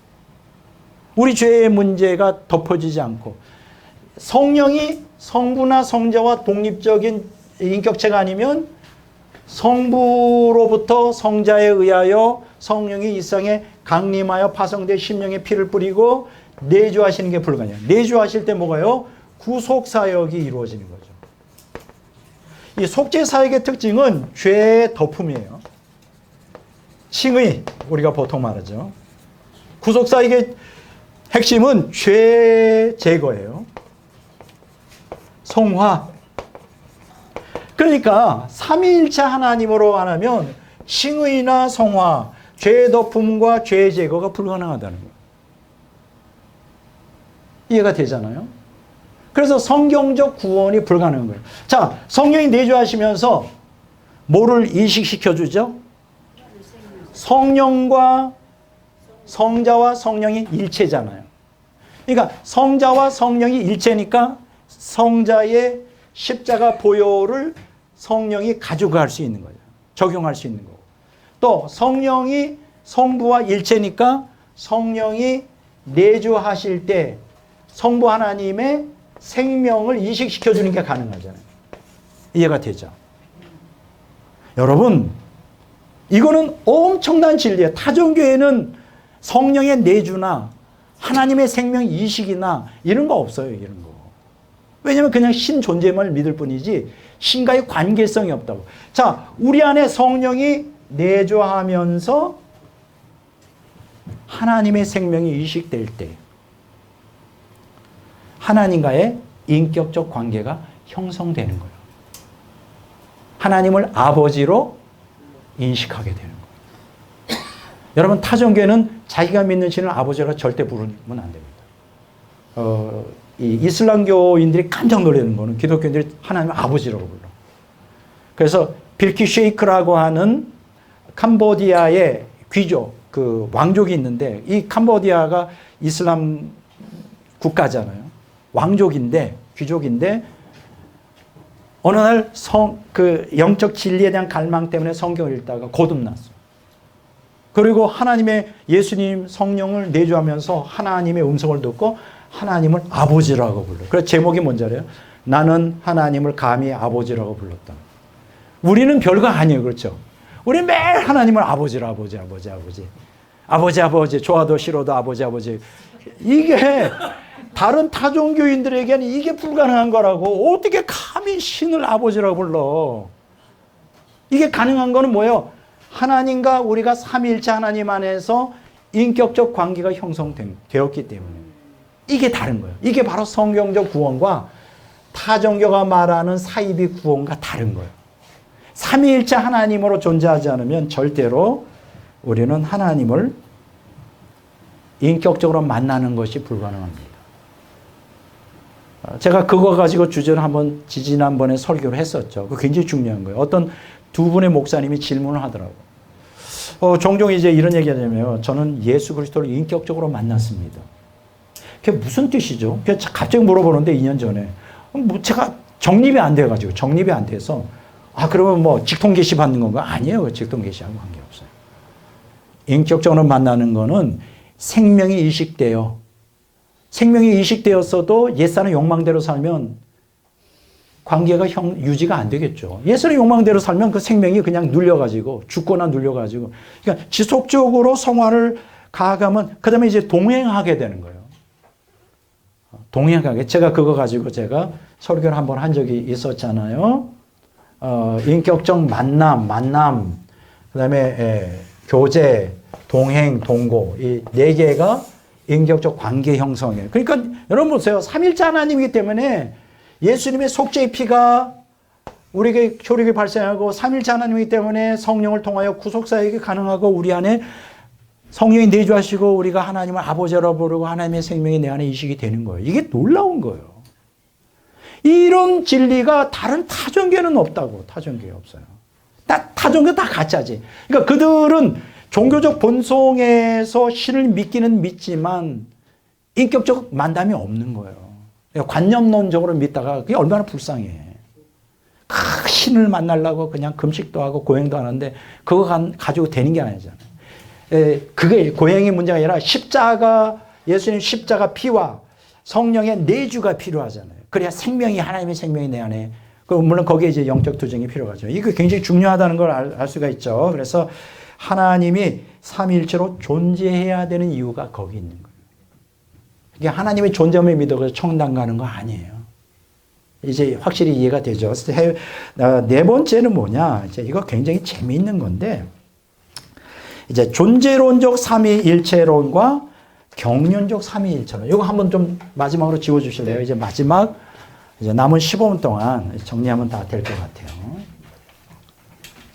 우리 죄의 문제가 덮어지지 않고 성령이 성부나 성자와 독립적인 인격체가 아니면 성부로부터 성자에 의하여 성령이 이 세상에 강림하여 파송된 심령의 피를 뿌리고 내주하시는 게 불가능해요. 내주하실 때 뭐가요? 구속사역이 이루어지는 거죠. 이 속죄사역의 특징은 죄의 덮음이에요. 칭의, 우리가 보통 말하죠. 구속사역의 핵심은 죄 제거예요. 성화. 그러니까 삼위일체 하나님으로 안 하면 칭의나 성화, 죄 덮음과 죄 제거가 불가능하다는 거예요. 이해가 되잖아요. 그래서 성경적 구원이 불가능한 거예요. 자, 성령이 내주하시면서 뭐를 인식시켜 주죠? 성령과 성자와 성령이 일체잖아요. 그러니까 성자와 성령이 일체니까 성자의 십자가 보혈을 성령이 가져갈 수 있는 거예요. 적용할 수 있는 거고. 또 성령이 성부와 일체니까 성령이 내주하실 때 성부 하나님의 생명을 이식시켜 주는 게 가능하잖아요. 이해가 되죠? 여러분, 이거는 엄청난 진리예요. 타종교에는 성령의 내주나 하나님의 생명 이식이나 이런 거 없어요. 이런 거. 왜냐하면 그냥 신 존재만을 믿을 뿐이지 신과의 관계성이 없다고. 자, 우리 안에 성령이 내주하면서 하나님의 생명이 이식될 때 하나님과의 인격적 관계가 형성되는 거예요. 하나님을 아버지로 인식하게 되는 거예요. 여러분, 타종교는 자기가 믿는 신을 아버지로 절대 부르면 안 됩니다. 이 이슬람교인들이 깜짝 놀라는 거는 기독교인들이 하나님을 아버지라고 불러. 그래서 빌키 쉐이크라고 하는 캄보디아의 귀족, 그 왕족이 있는데 이 캄보디아가 이슬람 국가잖아요. 왕족인데, 귀족인데 어느 날 그 영적 진리에 대한 갈망 때문에 성경을 읽다가 거듭났어. 그리고 하나님의 예수님 성령을 내주하면서 하나님의 음성을 듣고 하나님을 아버지라고 불러. 그래서 제목이 뭔지 알아요? 나는 하나님을 감히 아버지라고 불렀다. 우리는 별거 아니에요. 그렇죠? 우리 매일 하나님을 아버지라, 아버지. 아버지. 좋아도 싫어도 아버지. 이게 다른 타종교인들에게는 이게 불가능한 거라고. 어떻게 감히 신을 아버지라고 불러? 이게 가능한 거는 뭐예요? 하나님과 우리가 삼위일체 하나님 안에서 인격적 관계가 형성되었기 때문에. 이게 다른 거예요. 이게 바로 성경적 구원과 타종교가 말하는 사이비 구원과 다른 거예요. 삼위일체 하나님으로 존재하지 않으면 절대로 우리는 하나님을 인격적으로 만나는 것이 불가능합니다. 제가 그거 가지고 주제를 한번 지지난번에 설교를 했었죠. 그거 굉장히 중요한 거예요. 어떤 두 분의 목사님이 질문을 하더라고요. 종종 이제 이런 얘기 하냐면 저는 예수 그리스도를 인격적으로 만났습니다. 그게 무슨 뜻이죠? 갑자기 물어보는데 2년 전에. 뭐 제가 정립이 안 돼가지고, 정립이 안 돼서, 그러면 뭐 직통계시 받는 건가? 아니에요. 직통계시하고 관계없어요. 인격적으로 만나는 거는 생명이 이식되어, 생명이 이식되었어도 옛사람 욕망대로 살면 관계가 유지가 안 되겠죠. 옛사람 욕망대로 살면 그 생명이 그냥 눌려가지고, 죽거나 눌려가지고. 그러니까 지속적으로 성화를 가가면, 그 다음에 이제 동행하게 되는 거예요. 동행하게. 제가 그거 가지고 제가 설교를 한번 한 적이 있었잖아요. 인격적 만남, 그 다음에 교제, 동행, 동고. 이 네 개가 인격적 관계 형성이에요. 그러니까 여러분 보세요. 삼일째 하나님이기 때문에 예수님의 속죄의 피가 우리에게 효력이 발생하고 삼일째 하나님이기 때문에 성령을 통하여 구속사역이 가능하고 우리 안에 성령이 내주하시고 우리가 하나님을 아버지라고 부르고 하나님의 생명이 내 안에 이식이 되는 거예요. 이게 놀라운 거예요. 이런 진리가 다른 타종교는 없다고. 타종교에 없어요. 타종교 다 가짜지. 그러니까 그들은 종교적 본성에서 신을 믿기는 믿지만 인격적 만남이 없는 거예요. 관념론적으로 믿다가 그게 얼마나 불쌍해. 신을 만나려고 그냥 금식도 하고 고행도 하는데 그거 가지고 되는 게 아니잖아요. 그게 고행의 문제가 아니라 십자가 예수님 십자가 피와 성령의 내주가 필요하잖아요. 그래야 생명이, 하나님의 생명이 내 안에, 물론 거기에 이제 영적 투쟁이 필요하죠. 이거 굉장히 중요하다는 걸 알 수가 있죠. 그래서 하나님이 삼위일체로 존재해야 되는 이유가 거기 있는 거예요. 이게 하나님의 존재함을 믿어서 천당 가는 거 아니에요. 이제 확실히 이해가 되죠. 네 번째는 뭐냐? 이제 이거 굉장히 재미있는 건데, 이제 존재론적 삼위일체론과 경륜적 삼위일체론. 이거 한번 좀 마지막으로 지워주실래요? 이제 마지막, 이제 남은 15분 동안 정리하면 다 될 것 같아요.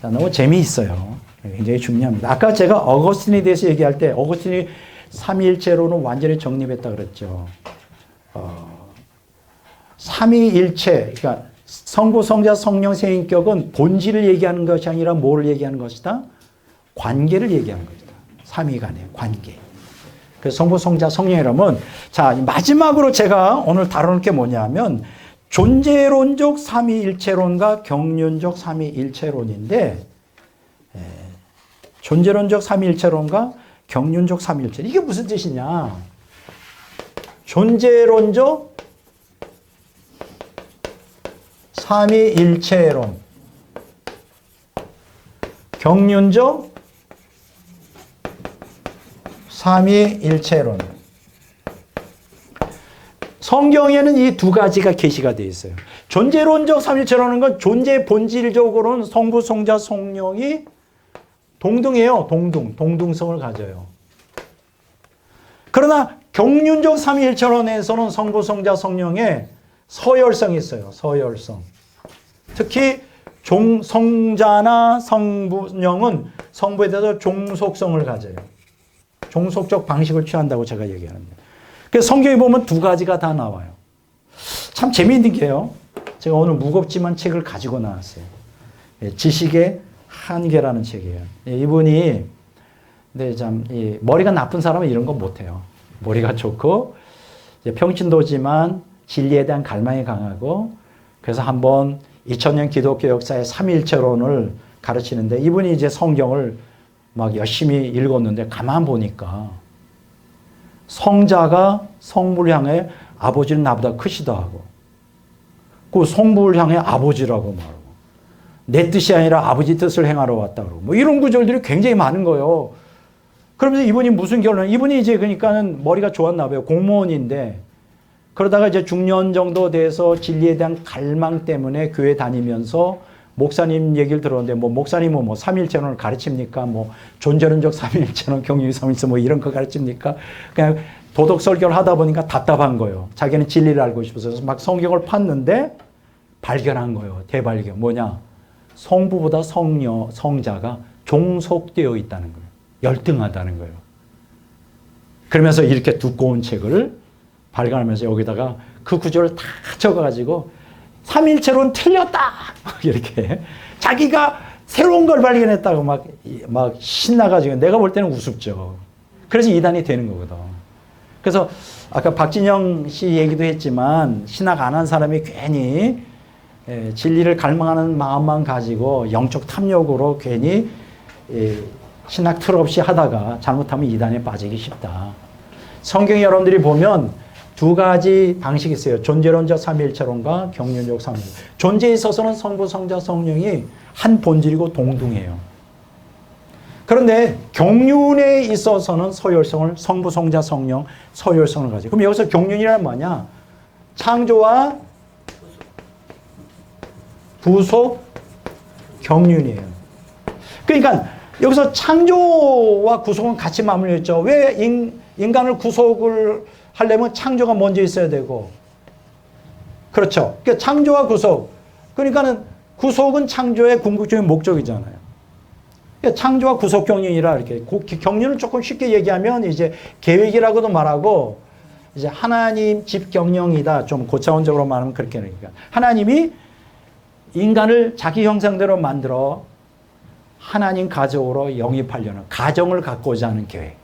자, 너무 재미있어요. 굉장히 중요합니다. 아까 제가 어거스틴에 대해서 얘기할 때, 어거스틴이 삼위일체론은 완전히 정립했다 그랬죠. 삼위일체, 그러니까 성부, 성자, 성령, 세인격은 본질을 얘기하는 것이 아니라 뭐를 얘기하는 것이다? 관계를 얘기하는 것이다. 삼위 간의 관계. 그래서 성부, 성자, 성령이라면, 자, 마지막으로 제가 오늘 다루는 게 뭐냐면, 존재론적 삼위일체론과 경륜적 삼위일체론인데, 존재론적 삼위일체론과 경륜적 삼위일체. 이게 무슨 뜻이냐? 존재론적 삼위일체론, 경륜적 삼위일체론. 성경에는 이 두 가지가 계시가 되어 있어요. 존재론적 삼위일체론은 건 존재 본질적으로는 성부, 성자, 성령이 동등해요. 동등성을 가져요. 그러나 경륜적 삼위일체론에서는 성부, 성자, 성령의 서열성이 있어요. 서열성. 특히 성자나 성부령은 성부에 대해서 종속성을 가져요. 종속적 방식을 취한다고 제가 얘기하는데. 그래서 성경에 보면 두 가지가 다 나와요. 참 재미있는 게요. 제가 오늘 무겁지만 책을 가지고 나왔어요. 지식의 한계라는 책이에요. 이분이, 근데 참, 머리가 나쁜 사람은 이런 건 못해요. 머리가 좋고, 평신도지만 진리에 대한 갈망이 강하고, 그래서 한번 2000년 기독교 역사의 삼위일체론을 가르치는데, 이분이 이제 성경을 막 열심히 읽었는데, 가만 보니까, 성자가 성부를 향해 아버지는 나보다 크시다 하고, 그 성부를 향해 아버지라고 말하고, 내 뜻이 아니라 아버지 뜻을 행하러 왔다 그러고, 뭐 이런 구절들이 굉장히 많은 거예요. 그러면서 이분이 무슨 결론, 이분이 이제 그러니까는 머리가 좋았나 봐요. 공무원인데, 그러다가 이제 중년 정도 돼서 진리에 대한 갈망 때문에 교회 다니면서 목사님 얘기를 들었는데, 뭐 목사님은 뭐 삼위일체론을 가르칩니까? 뭐 존재론적 삼위일체론, 경륜적 삼위일체 뭐 이런 거 가르칩니까? 그냥 도덕 설교를 하다 보니까 답답한 거예요. 자기는 진리를 알고 싶어서. 그래서 막 성경을 팠는데 발견한 거예요. 대발견. 뭐냐? 성부보다 성자가 종속되어 있다는 거예요. 열등하다는 거예요. 그러면서 이렇게 두꺼운 책을 발견하면서 여기다가 그 구조를 다 적어가지고 삼위일체론 틀렸다! 막 이렇게 자기가 새로운 걸 발견했다고 막 신나가지고 내가 볼 때는 우습죠. 그래서 이단이 되는 거거든. 그래서 아까 박진영 씨 얘기도 했지만 신학 안 한 사람이 괜히 진리를 갈망하는 마음만 가지고 영적 탐욕으로 괜히 신학 틀 없이 하다가 잘못하면 이단에 빠지기 쉽다. 성경에 여러분들이 보면 두 가지 방식이 있어요. 존재론적 삼위일체론과 경륜적 삼위일체. 존재에 있어서는 성부, 성자, 성령이 한 본질이고 동등해요. 그런데 경륜에 있어서는 서열성을, 성부, 성자, 성령 서열성을 가지고. 그럼 여기서 경륜이란 뭐냐? 창조와 구속 경륜이에요. 그러니까 여기서 창조와 구속은 같이 맞물려 있죠. 왜 인간을 구속을 하려면 창조가 먼저 있어야 되고, 그렇죠. 그러니까 창조와 구속. 그러니까는 구속은 창조의 궁극적인 목적이잖아요. 그러니까 창조와 구속 경륜이라 이렇게 경륜을 조금 쉽게 얘기하면 이제 계획이라고도 말하고, 이제 하나님 집 경영이다. 좀 고차원적으로 말하면 그렇게 하니까 하나님이 인간을 자기 형상대로 만들어 하나님 가족으로 영입하려는 가정을 갖고자 하는 계획.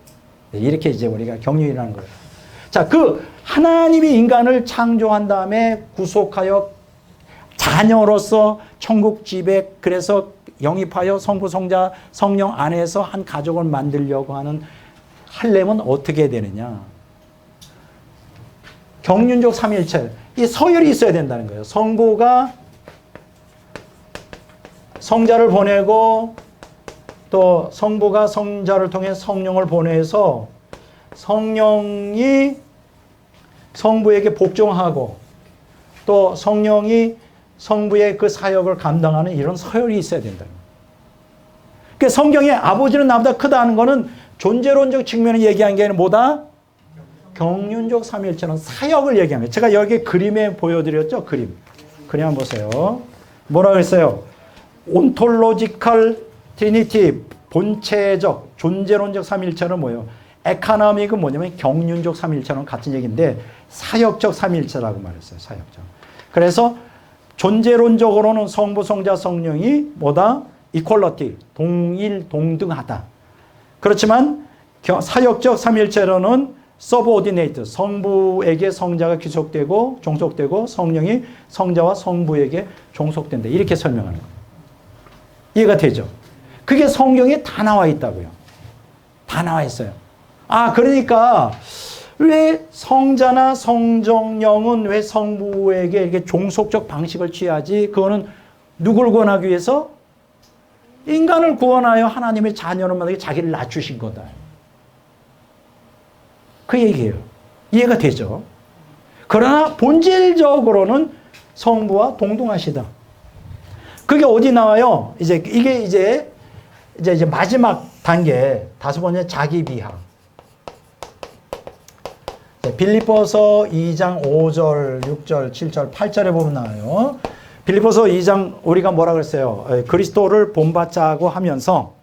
이렇게 이제 우리가 경륜이라는 거예요. 자, 그 하나님이 인간을 창조한 다음에 구속하여 자녀로서 천국 집에 그래서 영입하여 성부, 성자, 성령 안에서 한 가족을 만들려고 하려면 어떻게 되느냐? 경륜적 삼위일체. 이 서열이 있어야 된다는 거예요. 성부가 성자를 보내고 또 성부가 성자를 통해 성령을 보내서 성령이 성부에게 복종하고 또 성령이 성부의 그 사역을 감당하는 이런 서열이 있어야 된다는 거예요. 그러니까 성경에 아버지는 나보다 크다는 거는 존재론적 측면을 얘기한 게 아니라 뭐다? 경륜적 삼위일체는 사역을 얘기한 거예요. 제가 여기 그림에 보여드렸죠? 그림 한번 보세요. 뭐라고 했어요? 온톨로지컬 트리니티, 본체적 존재론적 삼위일체는 뭐예요? 에카노믹은 뭐냐면 경륜적 삼위일체는 같은 얘기인데 사역적 삼위일체라고 말했어요. 사역적. 그래서 존재론적으로는 성부, 성자, 성령이 뭐다? 이퀄러티, 동일, 동등하다. 그렇지만 사역적 삼위일체로는 서브오디네이트, 성부에게 성자가 귀속되고 종속되고 성령이 성자와 성부에게 종속된다. 이렇게 설명하는 거예요. 이해가 되죠? 그게 성경에 다 나와 있다고요. 다 나와 있어요. 아, 그러니까 왜 성자나 성정령은 왜 성부에게 이렇게 종속적 방식을 취하지? 그거는 누굴 구원하기 위해서? 인간을 구원하여 하나님의 자녀를 만들게 자기를 낮추신 거다. 그 얘기예요. 이해가 되죠? 그러나 본질적으로는 성부와 동등하시다. 그게 어디 나와요? 이게 이제 마지막 단계, 5번째 자기 비하. 빌립보서 2장 5절, 6절, 7절, 8절에 보면 나와요. 빌립보서 2장 우리가 뭐라 그랬어요? 그리스도를 본받자고 하면서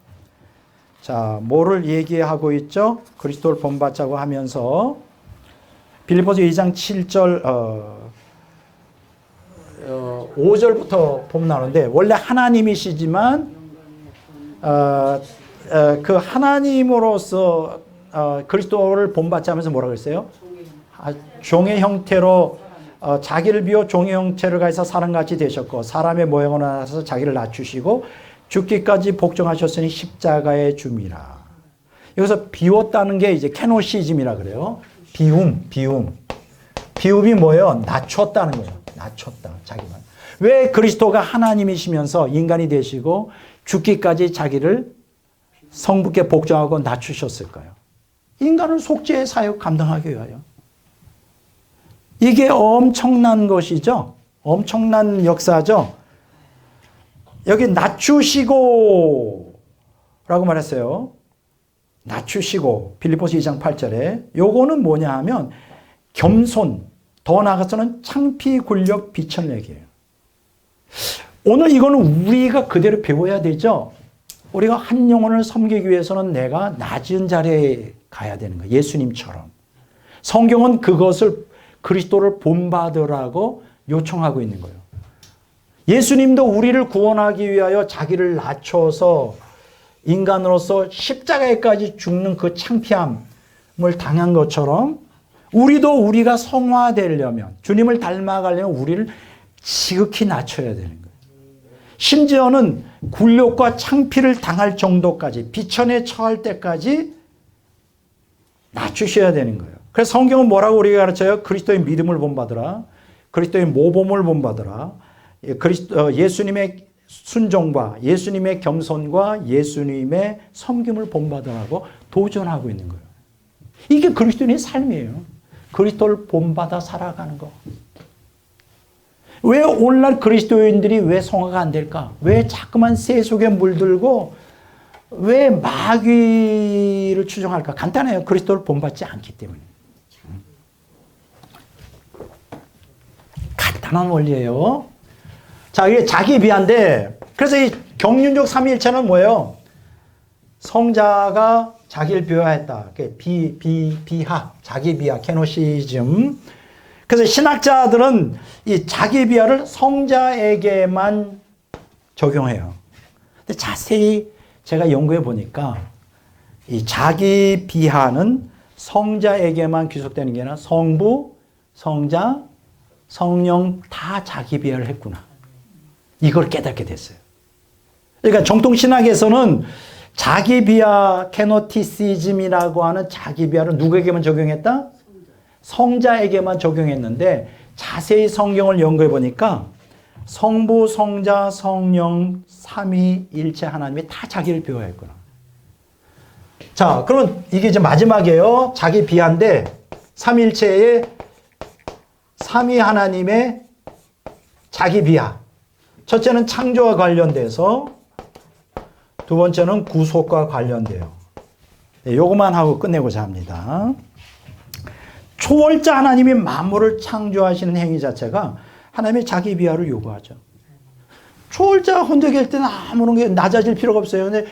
자, 뭐를 얘기하고 있죠? 그리스도를 본받자고 하면서 빌립보서 2장 7절 5절부터 보면 나오는데 원래 하나님이시지만 그 하나님으로서 그리스도를 본받자 하면서 뭐라고 했어요? 종의 형태로 자기를 비워 종의 형체를 가해서 사람같이 되셨고 사람의 모양으로 나서 자기를 낮추시고 죽기까지 복종하셨으니 십자가의 줌이라. 여기서 비웠다는 게 이제 케노시즘이라 그래요. 비움이 뭐예요? 낮췄다는 거예요. 낮췄다. 자기만. 왜 그리스도가 하나님이시면서 인간이 되시고 죽기까지 자기를 성부께 복종하고 낮추셨을까요? 인간을 속죄의 사역 감당하기 위하여. 이게 엄청난 것이죠. 엄청난 역사죠. 여기 낮추시고 라고 말했어요. 낮추시고 빌립보서 2장 8절에 요거는 뭐냐 하면 겸손, 더 나아가서는 창피, 굴력, 비천 얘기예요. 오늘 이거는 우리가 그대로 배워야 되죠. 우리가 한 영혼을 섬기기 위해서는 내가 낮은 자리에 가야 되는 거예요. 예수님처럼. 성경은 그것을 그리스도를 본받으라고 요청하고 있는 거예요. 예수님도 우리를 구원하기 위하여 자기를 낮춰서 인간으로서 십자가에까지 죽는 그 창피함을 당한 것처럼 우리가 성화되려면 주님을 닮아가려면 우리를 지극히 낮춰야 되는 거예요. 심지어는 굴욕과 창피를 당할 정도까지 비천에 처할 때까지 낮추셔야 되는 거예요. 그래서 성경은 뭐라고 우리가 가르쳐요? 그리스도의 믿음을 본받으라. 그리스도의 모범을 본받으라. 예수님의 순종과 예수님의 겸손과 예수님의 섬김을 본받으라고 도전하고 있는 거예요. 이게 그리스도인의 삶이에요. 그리스도를 본받아 살아가는 거. 왜 오늘날 그리스도인들이 왜 성화가 안 될까? 왜 자꾸만 새 속에 물들고 왜 마귀를 추종할까? 간단해요. 그리스도를 본받지 않기 때문에. 간단한 원리예요. 자, 이게 자기 비하인데, 그래서 이 경륜적 삼위일체는 뭐예요? 성자가 자기를 비하했다. 비하, 자기 비하, 케노시즘. 그래서 신학자들은 이 자기 비하를 성자에게만 적용해요. 근데 자세히 제가 연구해 보니까 이 자기 비하는 성자에게만 귀속되는 게 아니라 성부, 성자, 성령 다 자기 비하를 했구나. 이걸 깨닫게 됐어요. 그러니까 정통신학에서는 자기 비하 케노티시즘이라고 하는 자기 비하를 누구에게만 적용했다? 성자에게만 적용했는데 자세히 성경을 연구해 보니까 성부, 성자, 성령, 삼위일체 하나님이 다 자기를 비유했구나. 자, 그럼 이게 이제 마지막이에요. 자기 비하인데 삼위일체의 삼위 하나님의 자기 비하. 첫째는 창조와 관련돼서, 두 번째는 구속과 관련돼요. 네, 요것만 하고 끝내고자 합니다. 초월자 하나님이 만물을 창조하시는 행위 자체가 하나님의 자기 비하를 요구하죠. 초월자 혼자계실 때는 아무런 게 낮아질 필요가 없어요. 근데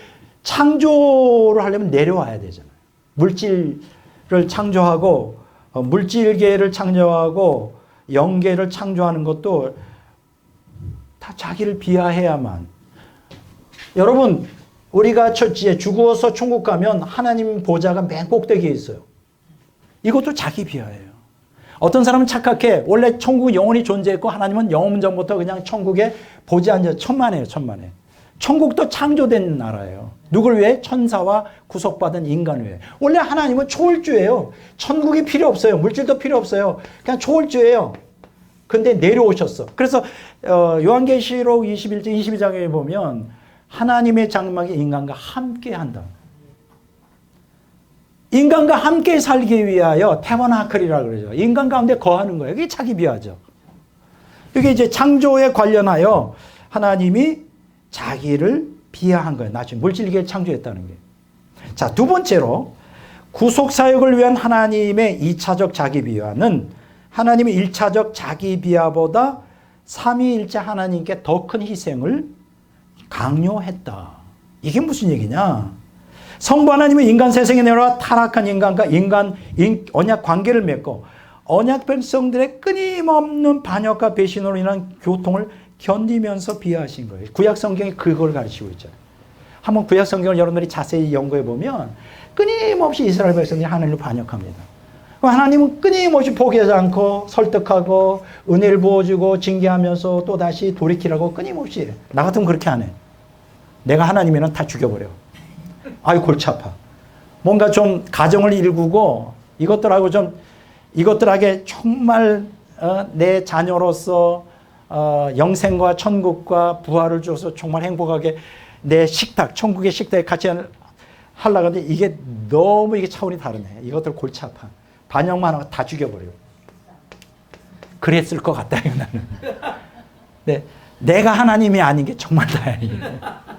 창조를 하려면 내려와야 되잖아요. 물질을 창조하고, 물질계를 창조하고, 영계를 창조하는 것도 다 자기를 비하해야만. 여러분, 우리가 첫째 죽어서 천국 가면 하나님 보좌가 맨 꼭대기에 있어요. 이것도 자기 비하예요. 어떤 사람은 착각해. 원래 천국은 영원히 존재했고 하나님은 영원 전부터 그냥 천국에 보좌에 앉아 천만에요. 천만에. 천국도 창조된 나라예요. 누굴 위해? 천사와 구속받은 인간을 위해. 원래 하나님은 초월주예요. 천국이 필요 없어요. 물질도 필요 없어요. 그냥 초월주예요. 근데 내려오셨어. 그래서 요한계시록 21장 22장에 보면 하나님의 장막이 인간과 함께 한다. 인간과 함께 살기 위하여 태버나클이라고 그러죠. 인간 가운데 거하는 거예요. 이게 자기 비하죠. 이게 이제 창조에 관련하여 하나님이 자기를 비하한 거예요. 나중에 물질계를 창조했다는 게. 자, 두 번째로 구속 사역을 위한 하나님의 2차적 자기 비하는 하나님의 1차적 자기 비하보다 삼위일체 하나님께 더 큰 희생을 강요했다. 이게 무슨 얘기냐? 성부 하나님은 인간 세상에 내려와 타락한 인간과 언약 관계를 맺고 언약 백성들의 끊임없는 반역과 배신으로 인한 고통을 견디면서 비하하신 거예요. 구약 성경이 그걸 가르치고 있잖아요. 한번 구약 성경을 여러분들이 자세히 연구해 보면 끊임없이 이스라엘 백성들이 하나님을 반역합니다. 하나님은 끊임없이 포기하지 않고 설득하고 은혜를 부어주고 징계하면서 또다시 돌이키라고 끊임없이 해. 나 같으면 그렇게 안 해. 내가 하나님이면 다 죽여버려. 아유 골치 아파. 뭔가 좀 가정을 일구고 이것들에게 정말 내 자녀로서 영생과 천국과 부활을 줘서 정말 행복하게 내 식탁, 천국의 식탁에 같이 하려고 하는데 이게 너무 차원이 다르네. 이것들 골치 아파. 반역만 하고 다 죽여버려요. 그랬을 것 같다, 나는. 네, 내가 하나님이 아닌 게 정말 다행이에요.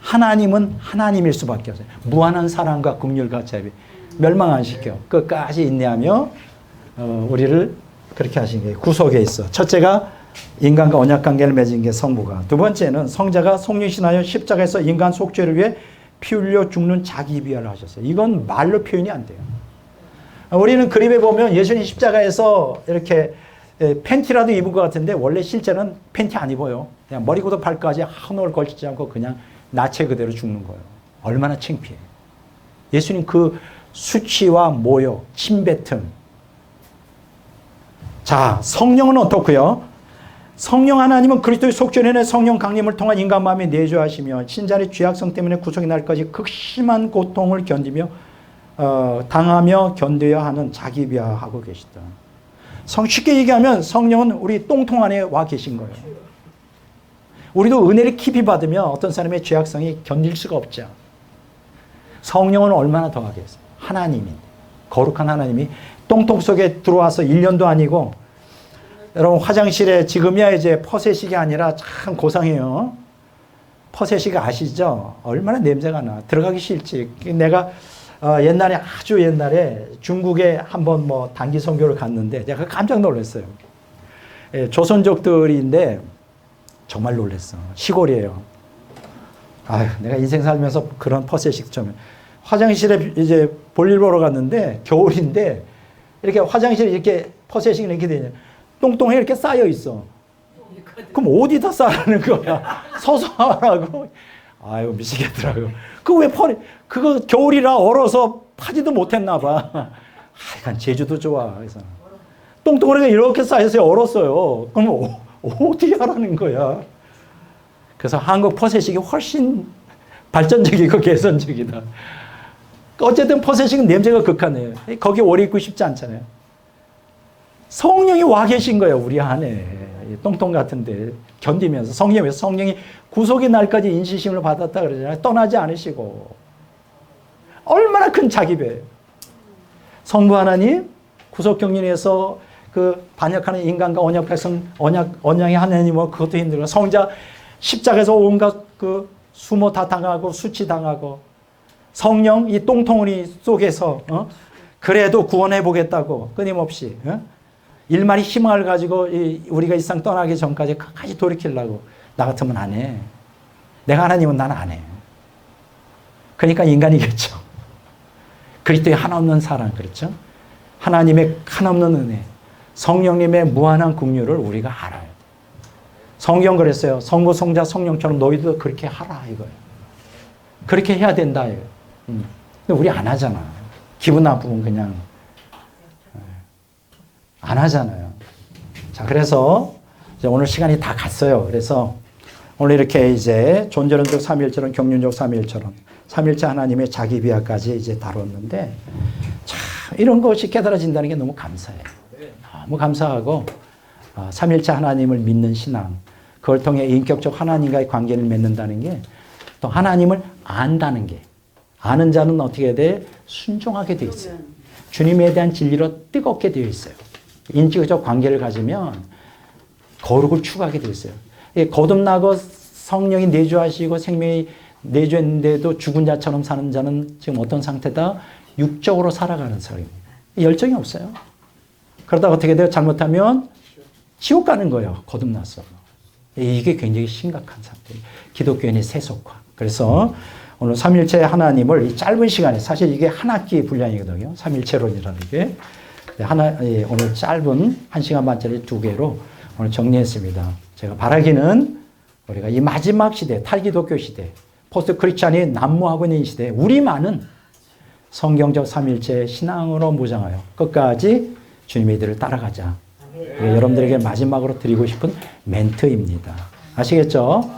하나님은 하나님일 수밖에 없어요. 무한한 사랑과 긍휼과 자비. 멸망 안 시켜. 끝까지 인내하며 우리를 그렇게 하신 게 구속에 있어. 첫째가 인간과 언약관계를 맺은 게 성부가. 두 번째는 성자가 속리신하여 십자가에서 인간 속죄를 위해 피 흘려 죽는 자기 비하를 하셨어요. 이건 말로 표현이 안 돼요. 우리는 그림에 보면 예수님 십자가에서 이렇게 팬티라도 입은 것 같은데 원래 실제는 팬티 안 입어요. 그냥 머리부터 발까지 한 올 걸치지 않고 그냥 나체 그대로 죽는 거예요. 얼마나 창피해. 예수님 그 수치와 모욕, 침뱉음. 자, 성령은 어떻고요? 성령 하나님은 그리스도의 속죄는 성령 강림을 통한 인간 마음에 내주하시며 신자의 죄악성 때문에 구속의 날까지 극심한 고통을 견디며 당하며 견뎌야 하는 자기 비하하고 계시다. 쉽게 얘기하면 성령은 우리 똥통 안에 와 계신 거예요. 우리도 은혜를 깊이 받으면 어떤 사람의 죄악성이 견딜 수가 없죠. 성령은 얼마나 더 하겠어요. 하나님이, 거룩한 하나님이 똥통 속에 들어와서 1년도 아니고, 여러분 화장실에 지금이야 이제 퍼세식이 아니라 참 고상해요. 퍼세식 아시죠? 얼마나 냄새가 나. 들어가기 싫지. 내가 옛날에 아주 옛날에 중국에 한번 단기 선교를 갔는데 제가 깜짝 놀랐어요. 조선족들인데 정말 놀랐어. 시골이에요. 아유, 내가 인생 살면서 그런 퍼세식 좀. 화장실에 이제 볼일 보러 갔는데 겨울인데 이렇게 화장실에 이렇게 퍼세식이 이렇게 되냐. 똥똥이 이렇게 쌓여 있어. 그럼 어디다 싸라는 거야? 서서 하라고. 아유, 미치겠더라고. 그거 겨울이라 얼어서 파지도 못했나 봐. 하여간 제주도 좋아. 그래서 똥똥이가 이렇게 쌓여서 얼었어요. 그럼 어떻게 하라는 거야? 그래서 한국 퍼세식이 훨씬 발전적이고 개선적이다. 어쨌든 퍼세식은 냄새가 극하네요. 거기 오래 있고 싶지 않잖아요. 성령이 와 계신 거예요, 우리 안에. 똥통 같은데 견디면서 성령이 구속의 날까지 인시심을 받았다 그러잖아요. 떠나지 않으시고. 얼마나 큰 자기배예요. 성부 하나님, 구속 경륜에서 그 반역하는 인간과 언약 백성, 언약의 하나님은 그것도 힘들고, 성자 십자가에서 온갖 그 수모 다 당하고 수치 당하고, 성령 이 똥통우리 속에서 그래도 구원해 보겠다고 끊임없이 일말의 희망을 가지고 우리가 이 세상 떠나기 전까지 끝까지 돌이키려고. 나 같으면 안 해. 내가 하나님은 난 안 해. 그러니까 인간이겠죠. 그리스도의 한없는 사랑, 그렇죠? 하나님의 한없는 은혜, 성령님의 무한한 긍휼을 우리가 알아야 돼. 성경 그랬어요. 성부, 성자, 성령처럼 너희도 그렇게 하라 이거예요. 그렇게 해야 된다 이거예요. 근데 우리 안 하잖아. 기분 나쁘면 그냥 안 하잖아요. 자, 그래서 이제 오늘 시간이 다 갔어요. 그래서 오늘 이렇게 이제 존재론적 삼위일체론, 경륜적 삼위일체론, 삼일체 하나님의 자기 비하까지 이제 다뤘는데, 참 이런 것이 깨달아진다는 게 너무 감사해요. 너무 감사하고, 삼일체 하나님을 믿는 신앙, 그걸 통해 인격적 하나님과의 관계를 맺는다는 게, 또 하나님을 안다는 게, 아는 자는 어떻게 돼? 순종하게 되어 있어요. 주님에 대한 진리로 뜨겁게 되어 있어요. 인격적 관계를 가지면 거룩을 추구하게 되어 있어요. 거듭나고 성령이 내주하시고 생명이 내주했는데도 죽은 자처럼 사는 자는 지금 어떤 상태다? 육적으로 살아가는 사람입니다. 열정이 없어요. 그러다가 어떻게 돼요? 잘못하면 지옥 가는 거예요. 거듭나서. 이게 굉장히 심각한 상태예요. 기독교인의 세속화. 그래서 오늘 삼일체 하나님을 이 짧은 시간에, 사실 이게 한 학기 분량이거든요. 삼일체론이라는 게. 오늘 짧은 1시간 반짜리 2개로 오늘 정리했습니다. 제가 바라기는 우리가 이 마지막 시대, 탈기독교 시대, 포스트 크리스찬이 난무하고 있는 이 시대에 우리만은 성경적 삼일체 신앙으로 무장하여 끝까지 주님의 길을 따라가자. 여러분들에게 마지막으로 드리고 싶은 멘트입니다. 아시겠죠?